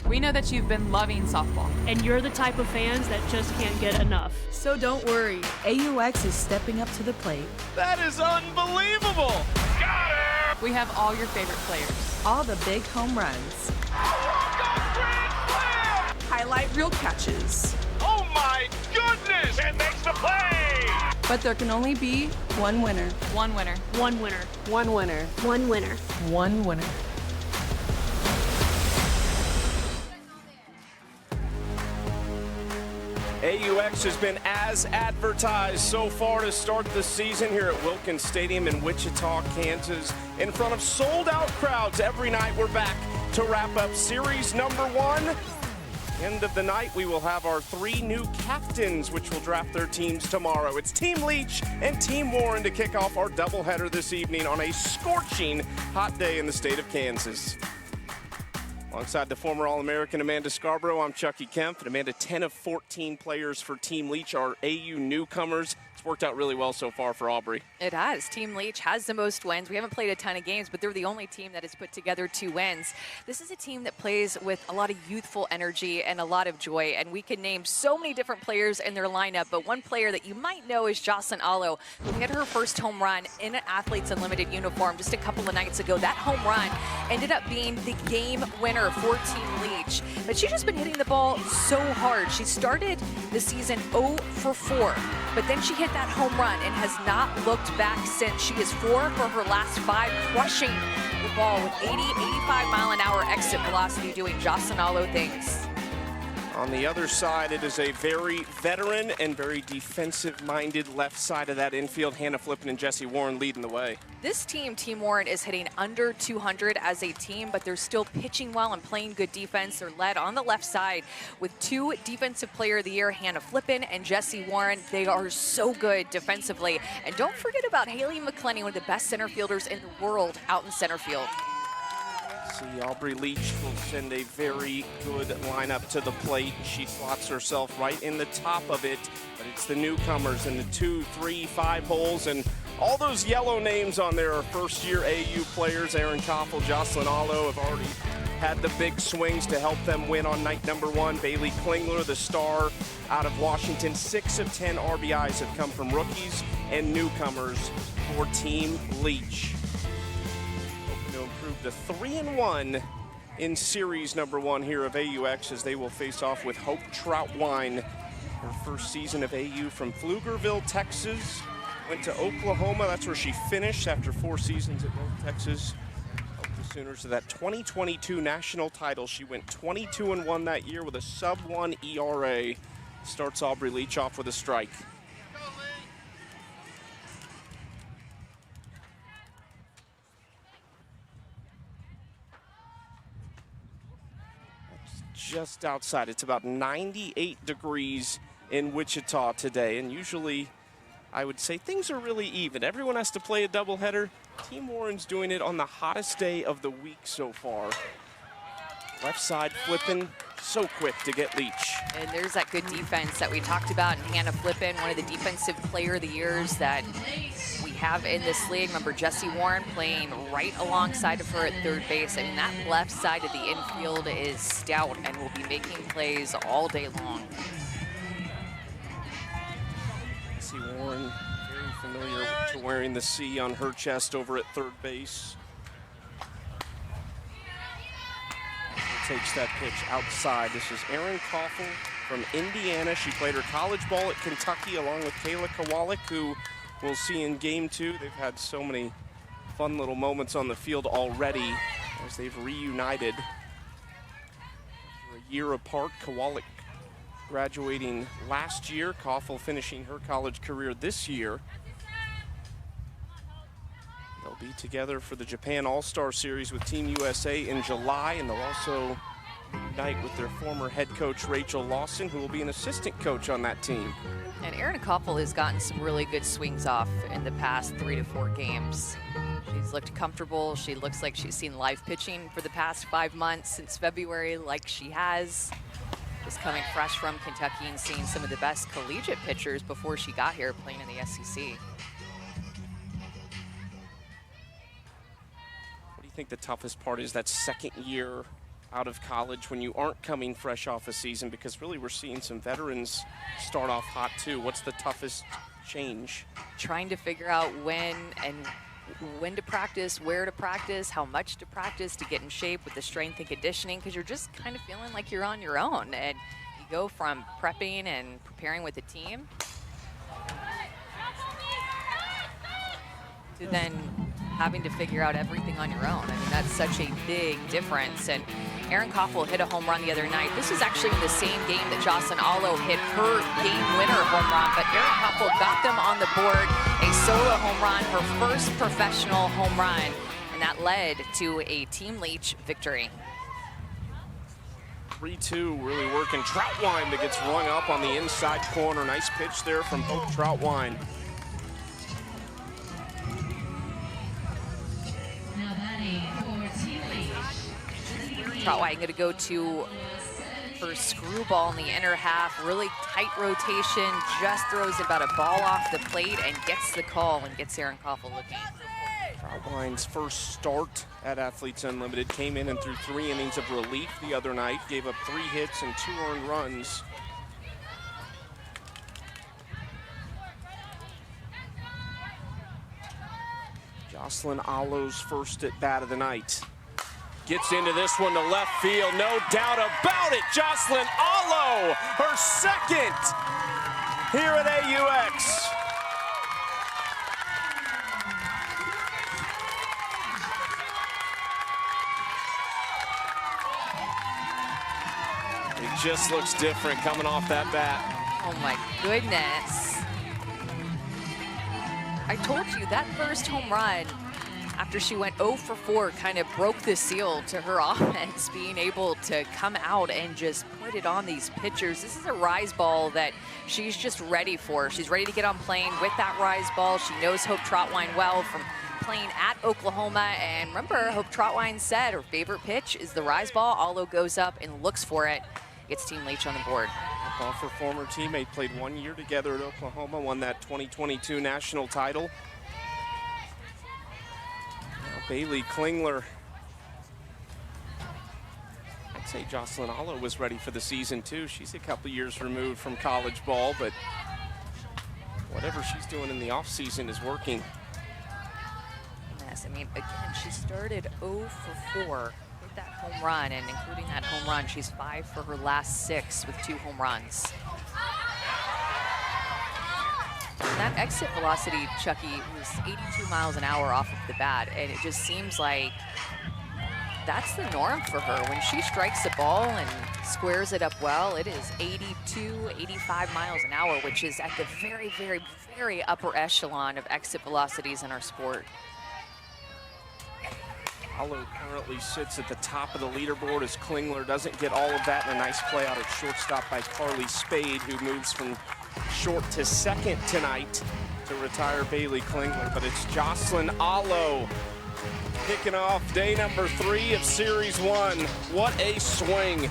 We know that you've been loving softball. And you're the type of fans that just can't get enough. So don't worry, AUX is stepping up to the plate. That is unbelievable! Got it! We have all your favorite players. All the big home runs. Highlight reel catches. Oh my goodness! It makes the play! But there can only be one winner. One winner. One winner. One winner. One winner. One winner. AUX has been as advertised so far to start the season here at Wilkins Stadium in Wichita, Kansas. In front of sold-out crowds every night, we're back to wrap up series number 1. End of the night, we will have our 3 new captains, which will draft their teams tomorrow. It's Team Leach and Team Warren to kick off our doubleheader this evening on a scorching hot day in the state of Kansas. Alongside the former All-American Amanda Scarborough, I'm Chucky Kemp. And Amanda, 10 of 14 players for Team Leach are AU newcomers. It's worked out really well so far for Aubrey. It has. Team Leach has the most wins. We haven't played a ton of games, but they're the only team that has put together 2 wins. This is a team that plays with a lot of youthful energy and a lot of joy, and we can name so many different players in their lineup, but one player that you might know is Jocelyn Allo, who hit her first home run in an Athletes Unlimited uniform just a couple of nights ago. That home run ended up being the game winner for Team Leach, but she's just been hitting the ball so hard. She started the season 0 for 4, but then she hit that home run and has not looked back since. She is 4 for her last 5, crushing the ball with 80, 85-mile-an-hour exit velocity, doing Jocelyn Allo things. On the other side, it is a very veteran and very defensive-minded left side of that infield. Hannah Flippen and Jessie Warren leading the way. This team, Team Warren, is hitting under 200 as a team, but they're still pitching well and playing good defense. They're led on the left side with 2 Defensive Player of the Year, Hannah Flippen and Jessie Warren. They are so good defensively. And don't forget about Haley McClenny, one of the best center fielders in the world out in center field. See, Aubrey Leach will send a very good lineup to the plate. She slots herself right in the top of it, but it's the newcomers in the 2, 3, 5 holes, and all those yellow names on there are first-year AU players. Erin Koffel, Jocelyn Allo have already had the big swings to help them win on night number 1. Bailey Klingler, the star out of Washington. 6 of 10 RBIs have come from rookies and newcomers for Team Leach. The 3-1 in series number 1 here of AUX as they will face off with Hope Troutwine. Her first season of AU from Pflugerville, Texas. Went to Oklahoma. That's where she finished after 4 seasons at both Texas. Helped the Sooners to that 2022 national title. She went 22-1 that year with a sub-1 ERA. Starts Aubrey Leach off with a strike. Just outside. It's about 98 degrees in Wichita today, and usually I would say things are really even. Everyone has to play a doubleheader. Team Warren's doing it on the hottest day of the week so far. Left side Flippen, so quick to get Leach. And there's that good defense that we talked about, and Hannah Flippen, one of the Defensive Player of the Years that we have in this league. Remember, Jessie Warren playing right alongside of her at third base. I mean, that left side of the infield is stout and will be making plays all day long. Jessie Warren, very familiar to wearing the C on her chest over at third base. Takes that pitch outside. This is Erin Koffel from Indiana. She played her college ball at Kentucky along with Kayla Kowalik, who we'll see in game 2. They've had so many fun little moments on the field already as they've reunited. After a year apart, Kowalik graduating last year, Koffel finishing her college career this year. They'll be together for the Japan All-Star Series with Team USA in July, and they'll also unite with their former head coach, Rachel Lawson, who will be an assistant coach on that team. And Erin Koffel has gotten some really good swings off in the past 3 to 4 games. She's looked comfortable. She looks like she's seen live pitching for the past 5 months since February, like she has. Just coming fresh from Kentucky and seeing some of the best collegiate pitchers before she got here playing in the SEC. What do you think the toughest part is that second year out of college when you aren't coming fresh off a season? Because really we're seeing some veterans start off hot too. What's the toughest change? Trying to figure out when to practice, where to practice, how much to practice to get in shape with the strength and conditioning, because you're just kind of feeling like you're on your own. And you go from prepping and preparing with the team to then having to figure out everything on your own. I mean, that's such a big difference. And Erin Koffel hit a home run the other night. This is actually in the same game that Jocelyn Allo hit her game winner home run, but Erin Koffel got them on the board, a solo home run, her first professional home run, and that led to a Team Leach victory. 3-2, really working. Troutwine that gets rung up on the inside corner. Nice pitch there from Hope Troutwine. Troutwine going to go to her screwball in the inner half. Really tight rotation, just throws about a ball off the plate and gets the call and gets Erin Koffel looking. Troutwine's first start at Athletes Unlimited came in and threw 3 innings of relief the other night, gave up 3 hits and 2 earned runs. Jocelyn Allo's first at bat of the night. Gets into this one to left field, no doubt about it. Jocelyn Allo, her second here at AUX. It just looks different coming off that bat. Oh my goodness. I told you that first home run, after she went 0 for 4, kind of broke the seal to her offense, being able to come out and just put it on these pitchers. This is a rise ball that she's just ready for. She's ready to get on plane with that rise ball. She knows Hope Troutwine well from playing at Oklahoma. And remember, Hope Troutwine said her favorite pitch is the rise ball. Allo goes up and looks for it. Gets Team Leach on the board. Her former teammate played 1 year together at Oklahoma, won that 2022 national title. Now Bailey Klingler. I'd say Jocelyn Allo was ready for the season too. She's a couple years removed from college ball, but whatever she's doing in the offseason is working. Yes, I mean, again, she started 0 for 4. That home run, and including that home run, she's 5 for her last 6 with 2 home runs. And that exit velocity, Chucky, was 82 miles an hour off of the bat, and it just seems like that's the norm for her. When she strikes the ball and squares it up well, it is 82, 85 miles an hour, which is at the very, very, very upper echelon of exit velocities in our sport. Allo currently sits at the top of the leaderboard as Klingler doesn't get all of that, and a nice play out at shortstop by Carly Spade, who moves from short to second tonight to retire Bailey Klingler. But it's Jocelyn Allo kicking off day number 3 of Series 1. What a swing.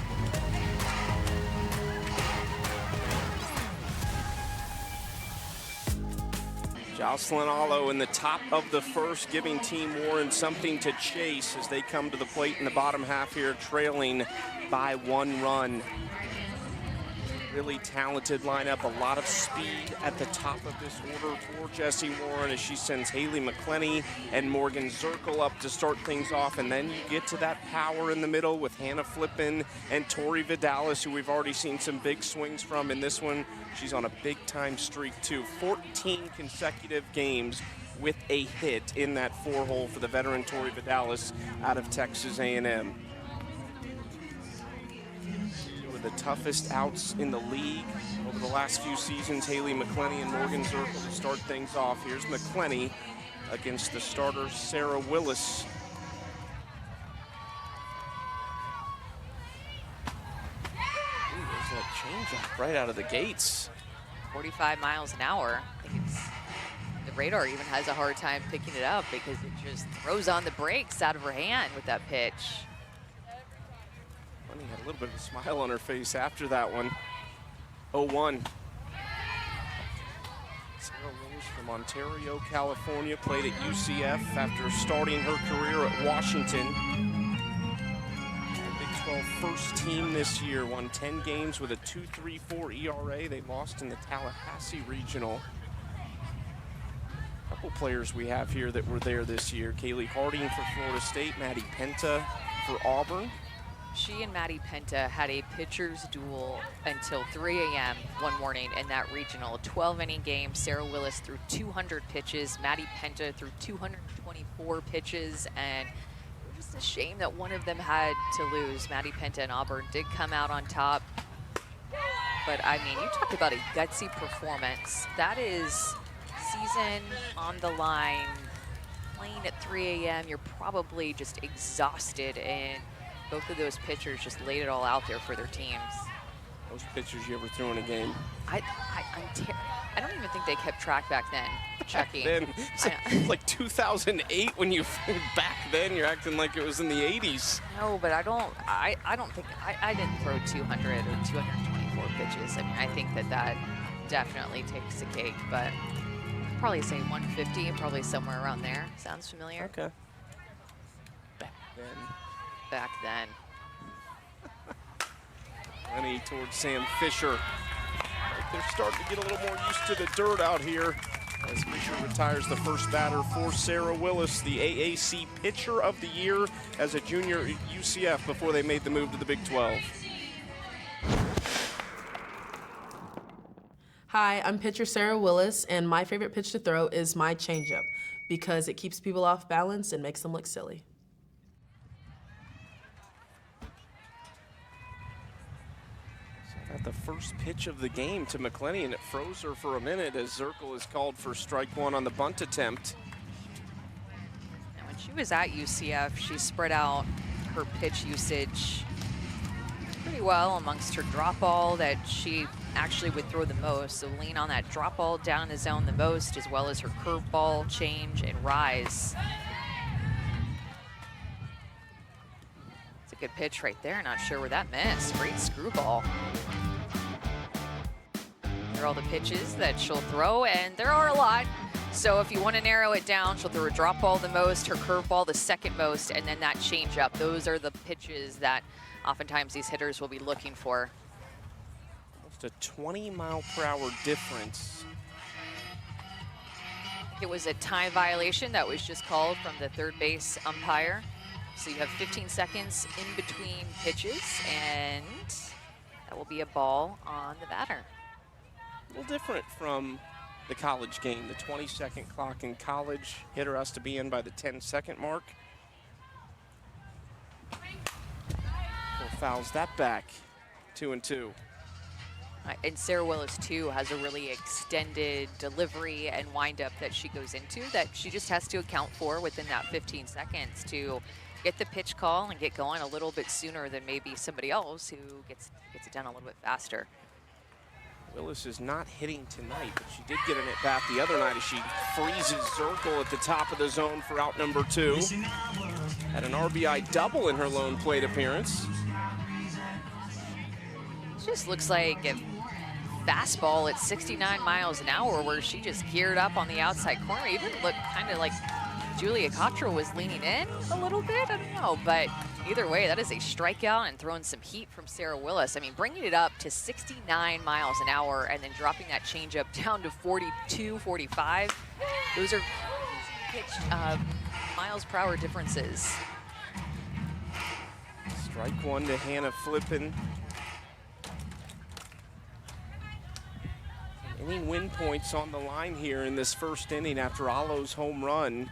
Jocelyn Allo in the top of the first, giving Team Warren something to chase as they come to the plate in the bottom half here, trailing by 1 run. Really talented lineup, a lot of speed at the top of this order for Jessie Warren as she sends Haley McClenny and Morgan Zirkle up to start things off. And then you get to that power in the middle with Hannah Flippin and Tori Vidales, who we've already seen some big swings from in this one. She's on a big-time streak, too. 14 consecutive games with a hit in that 4-hole for the veteran Tori Vidales out of Texas A&M. The toughest outs in the league over the last few seasons. Haley McClenny and Morgan Zirkle to start things off. Here's McClenny against the starter Sarah Willis. Ooh, there's that changeup right out of the gates. 45 miles an hour. I think it's, the radar even has a hard time picking it up because it just throws on the brakes out of her hand with that pitch. Funny, had a little bit of a smile on her face after that one. 0-1. Sarah Willis from Ontario, California, played at UCF after starting her career at Washington. The Big 12 first team this year, won 10 games with a 2.34 ERA. They lost in the Tallahassee Regional. A couple players we have here that were there this year. Kaylee Harding for Florida State, Maddie Penta for Auburn. She and Maddie Penta had a pitcher's duel until 3 a.m. one morning in that regional. A 12-inning game. Sarah Willis threw 200 pitches. Maddie Penta threw 224 pitches. And it was just a shame that one of them had to lose. Maddie Penta and Auburn did come out on top. But, I mean, you talked about a gutsy performance. That is season on the line. Playing at 3 a.m., you're probably just exhausted, and both of those pitchers just laid it all out there for their teams. Most pitchers you ever threw in a game. I don't even think they kept track back then. Checking. Then, it's like 2008 when you back then you're acting like it was in the 80s. No, but I don't think I didn't throw 200 or 224 pitches. I mean, I think that definitely takes the cake, but probably say 150, probably somewhere around there. Sounds familiar? Okay. Back then. Lenny towards Sam Fischer. Like they're starting to get a little more used to the dirt out here as Fischer retires the first batter for Sarah Willis, the AAC Pitcher of the Year as a junior at UCF before they made the move to the Big 12. Hi, I'm pitcher Sarah Willis, and my favorite pitch to throw is my changeup because it keeps people off balance and makes them look silly. At the first pitch of the game to McClenny, and it froze her for a minute as Zirkle is called for strike one on the bunt attempt. And when she was at UCF, she spread out her pitch usage pretty well amongst her drop ball that she actually would throw the most. So lean on that drop ball down the zone the most, as well as her curveball, change, and rise. It's a good pitch right there. Not sure where that missed. Great screwball. There are all the pitches that she'll throw, and there are a lot. So if you want to narrow it down, she'll throw her drop ball the most, her curveball the second most, and then that changeup. Those are the pitches that oftentimes these hitters will be looking for. Almost a 20-mile-per-hour difference. It was a time violation that was just called from the third base umpire. So you have 15 seconds in between pitches, and that will be a ball on the batter. A little different from the college game. The 20-second clock in college. Hitter has to be in by the 10-second mark. Fouls that back. 2-2. And Sarah Willis, too, has a really extended delivery and windup that she goes into that she just has to account for within that 15 seconds to get the pitch call and get going a little bit sooner than maybe somebody else who gets it done a little bit faster. Willis is not hitting tonight, but she did get an at-bat the other night as she freezes Zirkle at the top of the zone for out number 2. Had an RBI double in her lone plate appearance. It just looks like a fastball at 69 miles an hour where she just geared up on the outside corner. Even looked kind of like Julia Cottrell was leaning in a little bit. I don't know, but either way, that is a strikeout and throwing some heat from Sarah Willis. I mean, bringing it up to 69 miles an hour and then dropping that changeup down to 42, 45. Those are pitched miles per hour differences. Strike one to Hannah Flippen. Inning win points on the line here in this first inning after Alo's home run.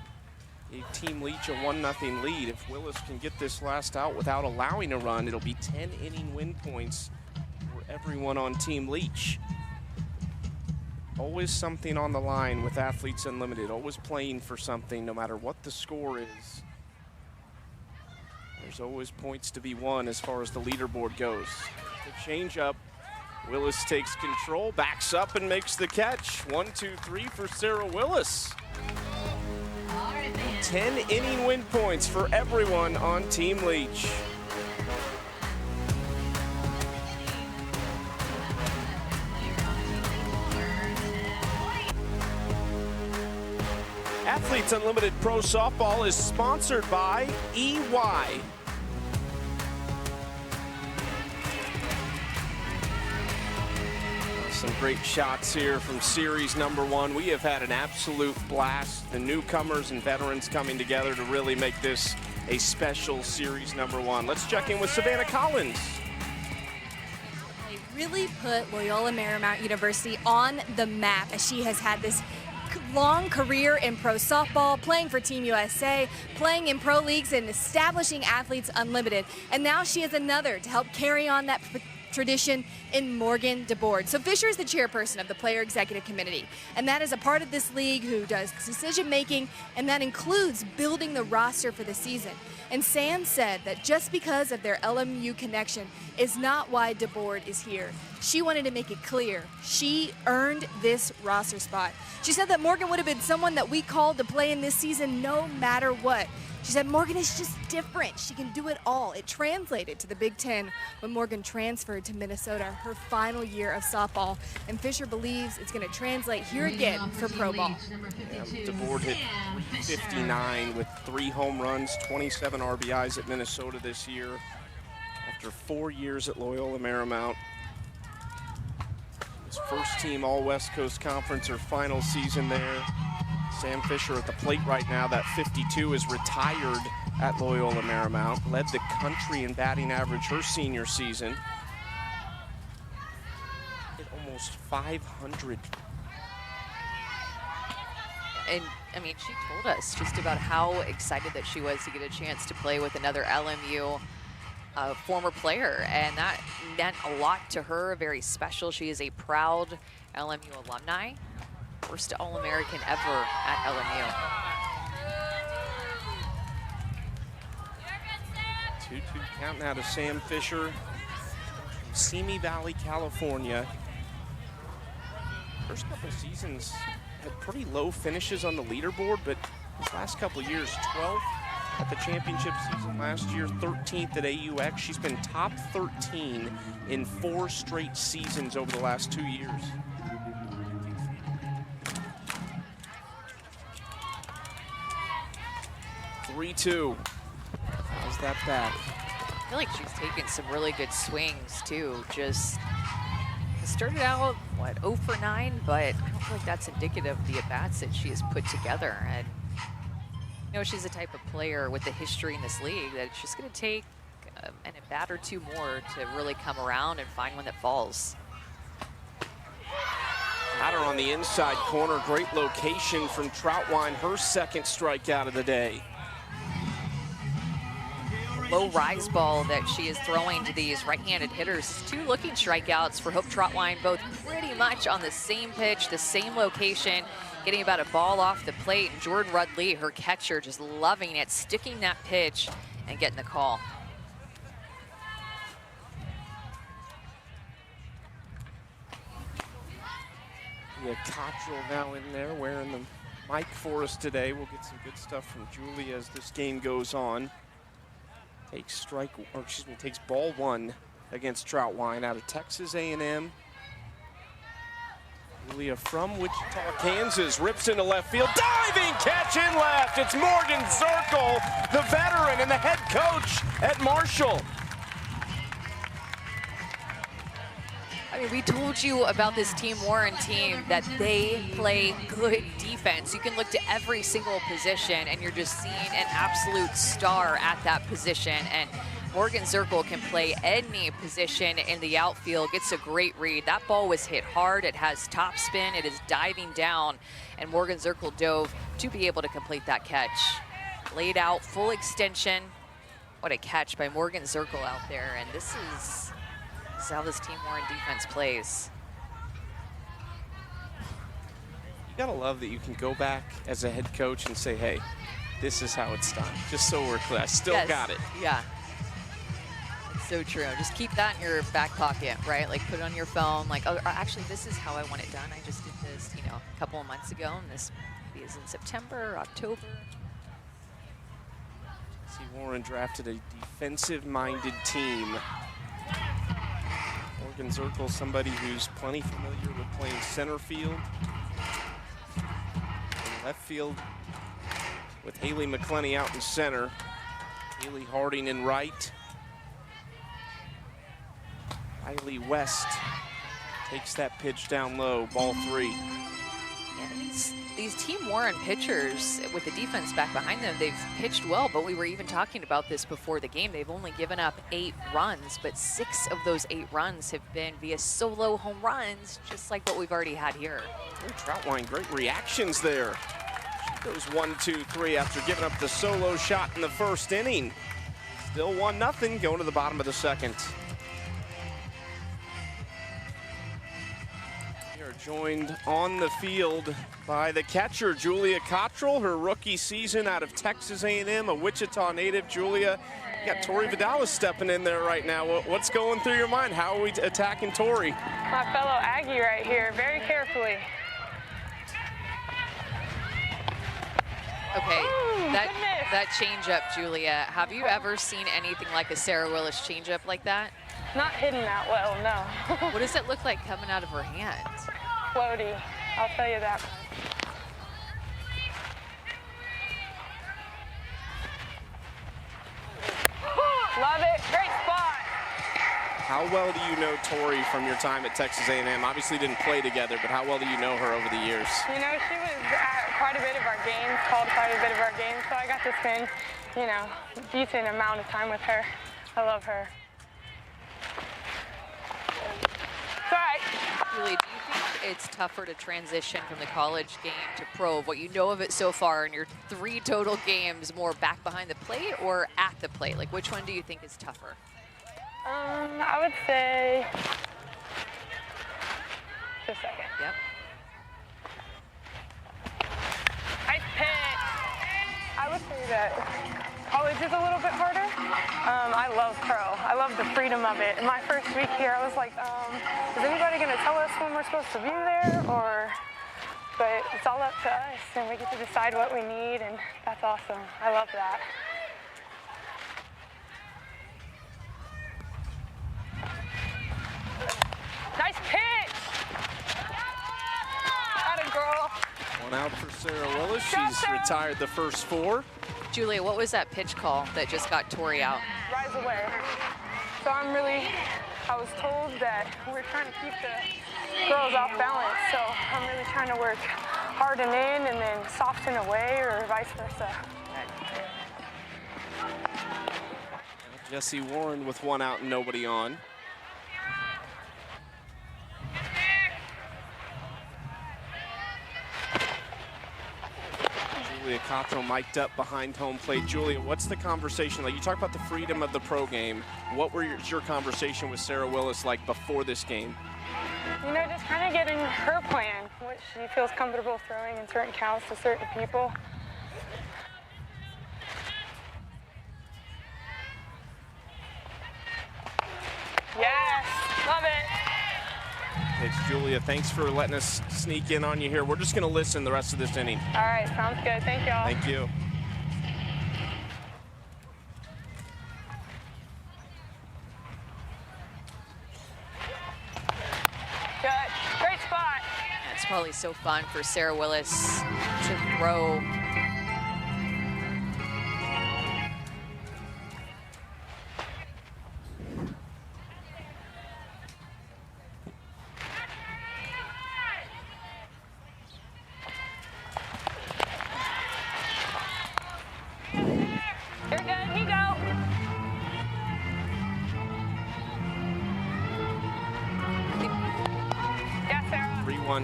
Gave Team Leach a 1-0 lead. If Willis can get this last out without allowing a run, it'll be 10 inning win points for everyone on Team Leach. Always something on the line with Athletes Unlimited, always playing for something no matter what the score is. There's always points to be won as far as the leaderboard goes. The changeup, Willis takes control, backs up and makes the catch. 1-2-3 for Sarah Willis. 10 inning win points for everyone on Team Leach. Athletes Unlimited Pro Softball is sponsored by EY. Some great shots here from series number 1. We have had an absolute blast. The newcomers and veterans coming together to really make this a special series number 1. Let's check in with Savannah Collins. They really put Loyola Marymount University on the map, as she has had this long career in pro softball, playing for Team USA, playing in pro leagues, and establishing Athletes Unlimited. And now she has another to help carry on that tradition in Morgan DeBoard. So Fischer is the chairperson of the Player Executive Committee, and that is a part of this league who does decision making, and that includes building the roster for the season. And Sam said that just because of their LMU connection is not why DeBoard is here. She wanted to make it clear she earned this roster spot. She said that Morgan would have been someone that we called to play in this season no matter what. She said Morgan is just different. She can do it all. It translated to the Big Ten when Morgan transferred to Minnesota, her final year of softball. And Fischer believes it's going to translate here again for pro ball. Yeah, DeBoard hit 359 with 3 home runs, 27 RBIs at Minnesota this year. After 4 years at Loyola Marymount. His first team All West Coast Conference, her final season there. Sam Fischer at the plate right now. That 52 is retired at Loyola Marymount. Led the country in batting average her senior season. Hit almost 500. And I mean, she told us just about how excited that she was to get a chance to play with another LMU former player, and that meant a lot to her. Very special. She is a proud LMU alumni. First All-American ever at LMU. 2-2 count now to Sam Fischer from Simi Valley, California. First couple seasons had pretty low finishes on the leaderboard, but his last couple of years, 12th at the championship season last year, 13th at AUX. She's been top 13 in 4 straight seasons over the last 2 years. 3-2. How's that bat? I feel like she's taken some really good swings too. Just started out, what, 0 for 9, but I don't feel like that's indicative of the at-bats that she has put together. And you know, she's the type of player with the history in this league that it's just going to take an at-bat or 2 more to really come around and find one that falls. Batter on the inside corner, great location from Troutwine, her second strikeout of the day. Low rise ball that she is throwing to these right-handed hitters. 2 looking strikeouts for Hope Troutwine, both pretty much on the same pitch, the same location, getting about a ball off the plate. And Jordan Rudley, her catcher, just loving it, sticking that pitch and getting the call. Yeah, Cottrell now in there wearing the mic for us today. We'll get some good stuff from Julie as this game goes on. Takes ball 1 against Troutwine out of Texas A&M. Julia from Wichita, Kansas, rips into left field, diving catch in left. It's Morgan Zirkle, the veteran and the head coach at Marshall. I mean, we told you about this Team Warren team, that they play good defense. You can look to every single position, and you're just seeing an absolute star at that position. And Morgan Zirkle can play any position in the outfield, gets a great read. That ball was hit hard. It has top spin. It is diving down, and Morgan Zirkle dove to be able to complete that catch. Laid out, full extension. What a catch by Morgan Zirkle out there, and this is how this Team Warren defense plays. You gotta love that you can go back as a head coach and say, hey, this is how it's done. Just so we're clear, I still got it. Yeah, it's so true. Just keep that in your back pocket, right? Like put it on your phone, like, oh, actually this is how I want it done. I just did this, you know, a couple of months ago, and this maybe is in September, October. See, Warren drafted a defensive-minded team. Morgan Zirkle, somebody who's plenty familiar with playing center field and left field with Haley McClenny out in center. Haley Harding in right. Riley West Takes that pitch down low, ball 3. Yeah, these Team Warren pitchers, with the defense back behind them, they've pitched well, but we were even talking about this before the game. They've only given up 8 runs, but 6 of those 8 runs have been via solo home runs, just like what we've already had here. Troutline, great reactions there. She goes 1-2-3 after giving up the solo shot in the first inning. Still 1-0 going to the bottom of the second. We are joined on the field by the catcher, Julia Cottrell, her rookie season out of Texas A&M, a Wichita native. Julia, you got Tori Vidales stepping in there right now. What's going through your mind? How are we attacking Tori? My fellow Aggie right here, very carefully. Okay, Ooh, that changeup, Julia, have you ever seen anything like a Sarah Willis changeup like that? Not hidden that well, no. What does it look like coming out of her hand? Floaty, I'll tell you that. Love it, great spot. How well do you know Tori from your time at Texas A&M? Obviously didn't play together, but how well do you know her over the years? You know, she was at quite a bit of our games, called quite a bit of our games, so I got to spend, you know, a decent amount of time with her. I love her. It's all right. Julie, do you think it's tougher to transition from the college game to pro? What you know of it so far in your 3 total games, more back behind the plate or at the plate? Like, which one do you think is tougher? I would say, just a second. Yep. Nice pitch. I would say that college is a little bit harder. I love pro. I love the freedom of it. In my first week here, I was like, is anybody going to tell us when we're supposed to be there? But it's all up to us, and we get to decide what we need, and that's awesome. I love that. Nice pitch! Atta girl. 1 out for Sarah Willis. She's retired the first 4. Julia, what was that pitch call that just got Tori out? Rise away. So I was told that we're trying to keep the girls off balance, so I'm really trying to work hard and in and then soften away or vice versa. Jessie Warren with 1 out and nobody on. Julia Cottrell mic'd up behind home plate. Julia, what's the conversation like? You talk about the freedom of the pro game. What was your conversation with Sarah Willis like before this game? You know, just kind of getting her plan, what she feels comfortable throwing in certain counts to certain people. Yes, love it. It's Julia. Thanks for letting us sneak in on you here. We're just going to listen the rest of this inning. All right, sounds good. Thank y'all. Thank you. Good. Great spot. It's probably so fun for Sarah Willis to throw. You're good. You go. Yeah, Sarah. 3-1.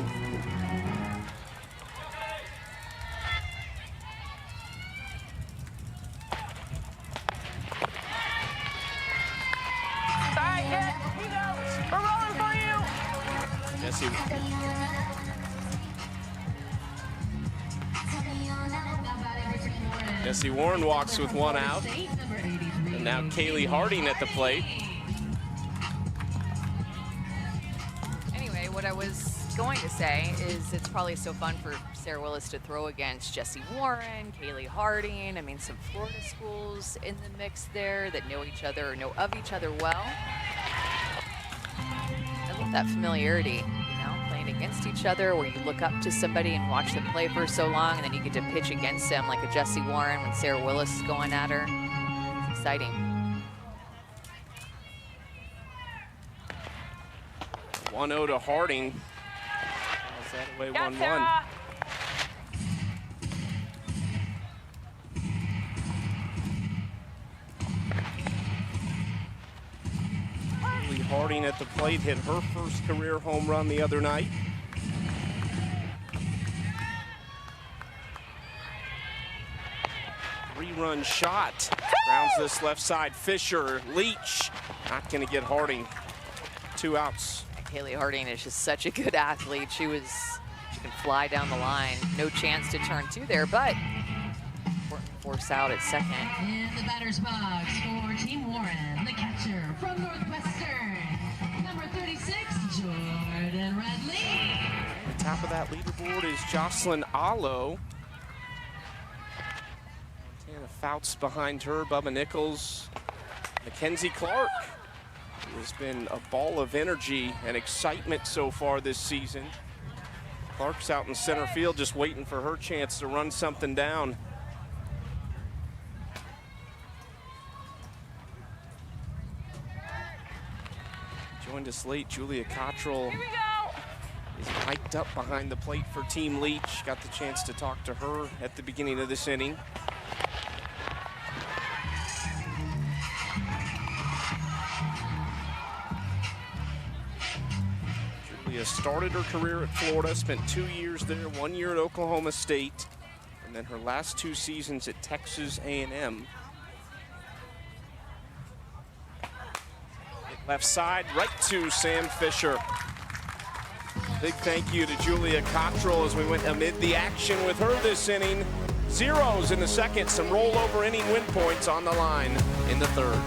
It's all right, kid. You go. We're rolling for you. Jessie. Jessie Warren walks with 1 out. And now Kaylee Harding at the plate. Anyway, what I was going to say is it's probably so fun for Sarah Willis to throw against Jessie Warren, Kaylee Harding. I mean, some Florida schools in the mix there that know each other or know of each other well. I love that familiarity, you know, playing against each other where you look up to somebody and watch them play for so long, and then you get to pitch against them like a Jessie Warren when Sarah Willis is going at her. It's exciting. 1-0 to Harding. How's that away 1-1? Harding at the plate hit her first career home run the other night. Three-run shot. Grounds this left side. Fischer, Leach, not going to get Harding. 2 outs. Haley Harding is just such a good athlete. She can fly down the line. No chance to turn 2 there, but force out at second. In the batter's box for Team Warren, the catcher from Northwestern, number 36, Jordan Radley. At the top of that leaderboard is Jocelyn Allo. Montana Fouts behind her, Bubba Nichols, Mackenzie Clark, who has been a ball of energy and excitement so far this season. Clark's out in center field just waiting for her chance to run something down. Joined us late, Julia Cottrell is mic'd up behind the plate for Team Leach. Got the chance to talk to her at the beginning of this inning. Julia started her career at Florida, spent 2 years there, 1 year at Oklahoma State, and then her last 2 seasons at Texas A&M. Left side, right to Sam Fischer. Big thank you to Julia Cottrell as we went amid the action with her this inning. Zeros in the second, some rollover inning win points on the line in the third.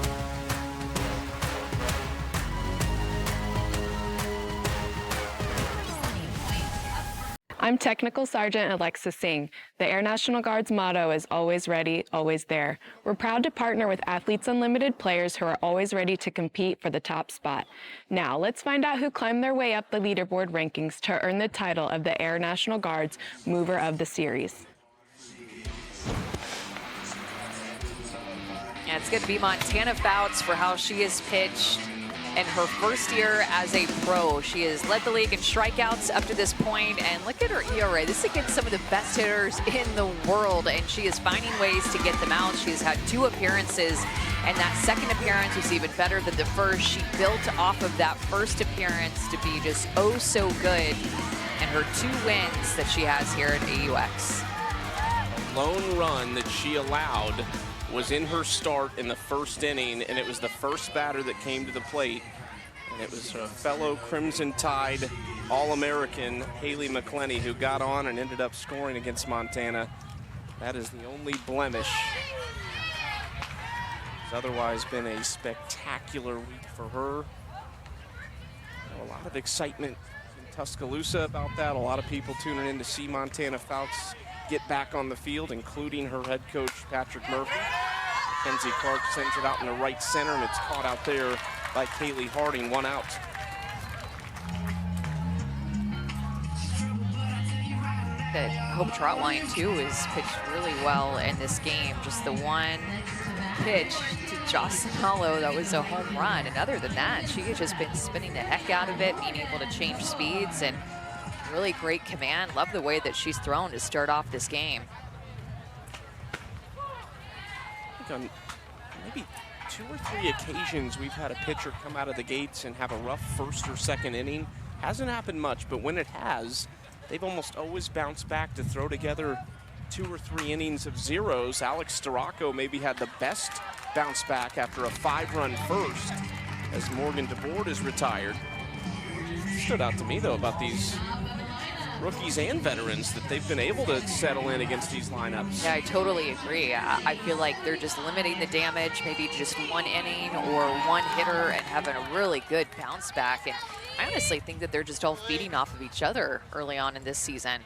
I'm Technical Sergeant Alexis Singh. The Air National Guard's motto is always ready, always there. We're proud to partner with Athletes Unlimited players who are always ready to compete for the top spot. Now, let's find out who climbed their way up the leaderboard rankings to earn the title of the Air National Guard's Mover of the Series. Yeah, it's going to be Montana Fouts for how she has pitched in her first year as a pro. She has led the league in strikeouts up to this point, and look at her ERA. This is against some of the best hitters in the world, and she is finding ways to get them out. She has had 2 appearances, and that second appearance was even better than the first. She built off of that first appearance to be just oh so good, and her 2 wins that she has here at AUX. A lone run that she allowed was in her start in the first inning, and it was the first batter that came to the plate, and it was her fellow Crimson Tide All-American Haley McClenny who got on and ended up scoring against Montana. That is the only blemish. It's otherwise been a spectacular week for her. A lot of excitement in Tuscaloosa about that. A lot of people tuning in to see Montana Fouts get back on the field, including her head coach, Patrick Murphy. Mackenzie Clark sends it out in the right center, and it's caught out there by Kaylee Harding, 1 out. The Hope Trotline, too, is pitched really well in this game. Just the one pitch to Jocelyn Allo that was a home run, and other than that, she has just been spinning the heck out of it, being able to change speeds, and really great command. Love the way that she's thrown to start off this game. I think on maybe 2 or 3 occasions we've had a pitcher come out of the gates and have a rough first or second inning. Hasn't happened much, but when it has, they've almost always bounced back to throw together 2 or 3 innings of zeros. Alex Storako maybe had the best bounce back after a 5-run first as Morgan DeBoard is retired. Stood out to me, though, about these rookies and veterans that they've been able to settle in against these lineups. Yeah, I totally agree. I feel like they're just limiting the damage, maybe just 1 inning or 1 hitter, and having a really good bounce back. And I honestly think that they're just all feeding off of each other early on in this season.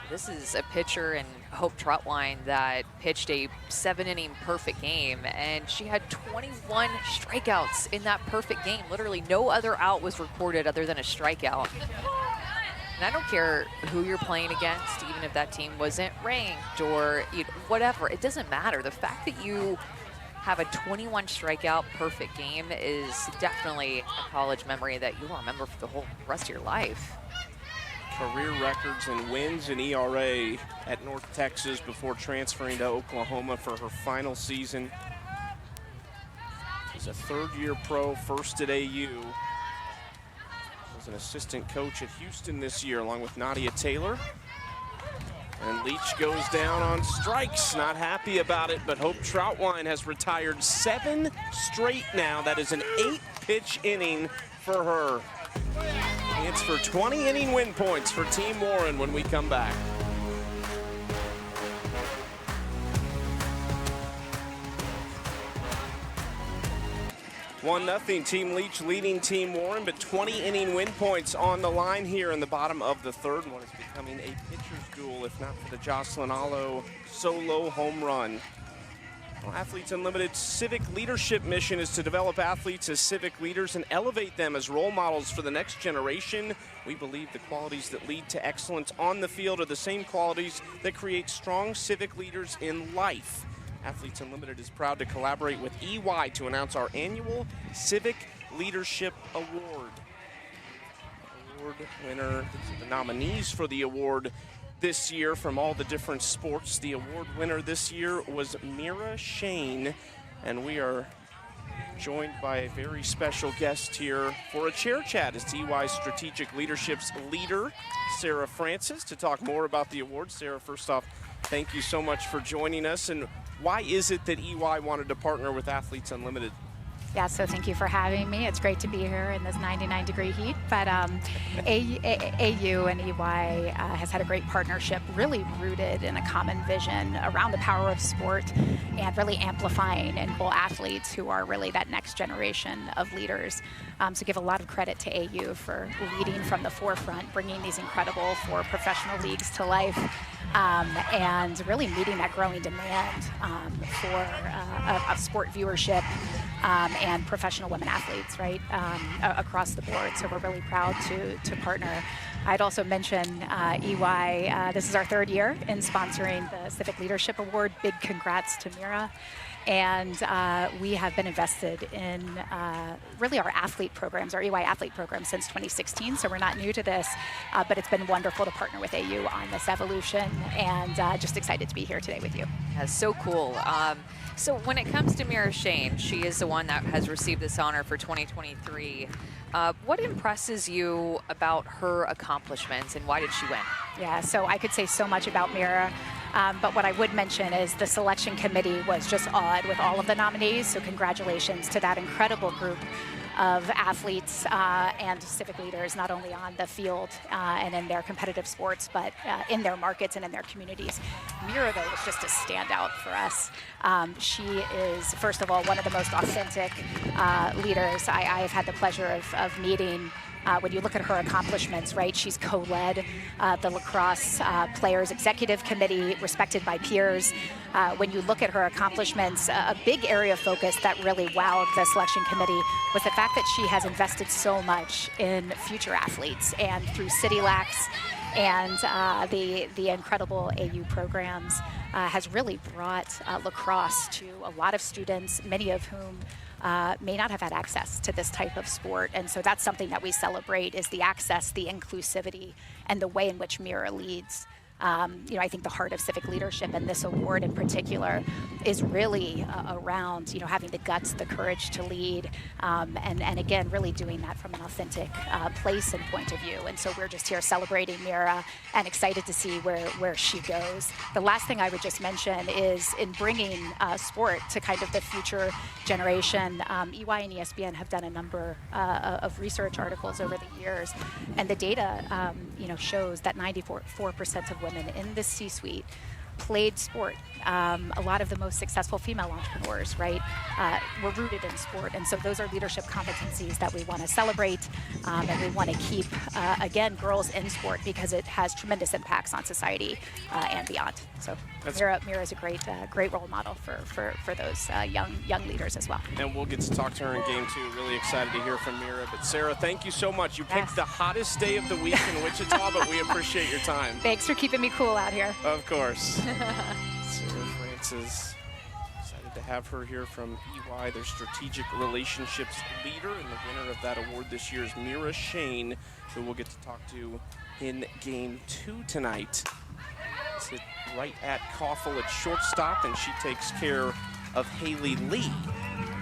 This is a pitcher in Hope Trotline that pitched a 7-inning perfect game, and she had 21 strikeouts in that perfect game. Literally no other out was recorded other than a strikeout. And I don't care who you're playing against, even if that team wasn't ranked or whatever. It doesn't matter. The fact that you have a 21 strikeout perfect game is definitely a college memory that you'll remember for the whole rest of your life. Career records in wins and ERA at North Texas before transferring to Oklahoma for her final season. She's a third-year pro, first at AU. Was an assistant coach at Houston this year, along with Nadia Taylor. And Leach goes down on strikes, not happy about it, but Hope Troutwine has retired 7 straight now. That is an 8-pitch inning for her. It's for 20-inning win points for Team Warren when we come back. 1-0, Team Leach leading Team Warren, but 20-inning win points on the line here in the bottom of the third. One is becoming a pitcher's duel, if not for the Jocelyn Allo solo home run. Well, Athletes Unlimited's civic leadership mission is to develop athletes as civic leaders and elevate them as role models for the next generation. We believe the qualities that lead to excellence on the field are the same qualities that create strong civic leaders in life. Athletes Unlimited is proud to collaborate with EY to announce our annual Civic Leadership Award. Award winner, the nominees for the award this year from all the different sports. The award winner this year was Mira Shane, and we are joined by a very special guest here for a chair chat as EY's Strategic Leadership's leader, Sarah Francis, to talk more about the award. Sarah, first off, thank you so much for joining us. And why is it that EY wanted to partner with Athletes Unlimited? Yeah, so thank you for having me. It's great to be here in this 99-degree heat. But AU and EY has had a great partnership, really rooted in a common vision around the power of sport and really amplifying and enable athletes who are really that next generation of leaders. So give a lot of credit to AU for leading from the forefront, bringing these incredible 4 professional leagues to life. And really meeting that growing demand for sport viewership and professional women athletes, right, across the board. So we're really proud to partner. I'd also mention EY, this is our 3rd year in sponsoring the Civic Leadership Award. Big congrats to Mira. And we have been invested in really our athlete programs, our EY athlete program since 2016. So we're not new to this, but it's been wonderful to partner with AU on this evolution, and just excited to be here today with you. That's so cool. So when it comes to Mira Shane, she is the one that has received this honor for 2023. What impresses you about her accomplishments, and why did she win? Yeah, so I could say so much about Mira, but what I would mention is the selection committee was just awed with all of the nominees, so congratulations to that incredible group of athletes and civic leaders, not only on the field and in their competitive sports, but in their markets and in their communities. Mira, though, was just a standout for us. She is, first of all, one of the most authentic leaders I have had the pleasure of meeting. When you look at her accomplishments, right, she's co-led the lacrosse players executive committee, respected by peers. When you look at her accomplishments, a big area of focus that really wowed the selection committee was the fact that she has invested so much in future athletes, and through CityLax and the incredible AU programs has really brought lacrosse to a lot of students, many of whom may not have had access to this type of sport. And so that's something that we celebrate, is the access, the inclusivity, and the way in which Mira leads. I think the heart of civic leadership, and this award in particular, is really around, having the guts, the courage to lead, and again, really doing that from an authentic place and point of view. And so we're just here celebrating Mira and excited to see where she goes. The last thing I would just mention is in bringing sport to kind of the future generation, EY and ESPN have done a number of research articles over the years, and the data, shows that 94% of women in the C-suite played sport. A lot of the most successful female entrepreneurs, right, were rooted in sport. And so those are leadership competencies that we want to celebrate, and we want to keep, again, girls in sport, because it has tremendous impacts on society and beyond. So Mira is a great role model for those young leaders as well. And we'll get to talk to her in game 2. Really excited to hear from Mira. But Sarah, thank you so much. You picked the hottest day of the week in Wichita, but we appreciate your time. Thanks for keeping me cool out here. Of course. Sarah Francis, excited to have her here from EY, their strategic relationships leader, and the winner of that award this year is Mira Shane, who we'll get to talk to in game 2 tonight. It's hit right at Koffel at shortstop, and she takes care of Haley Lee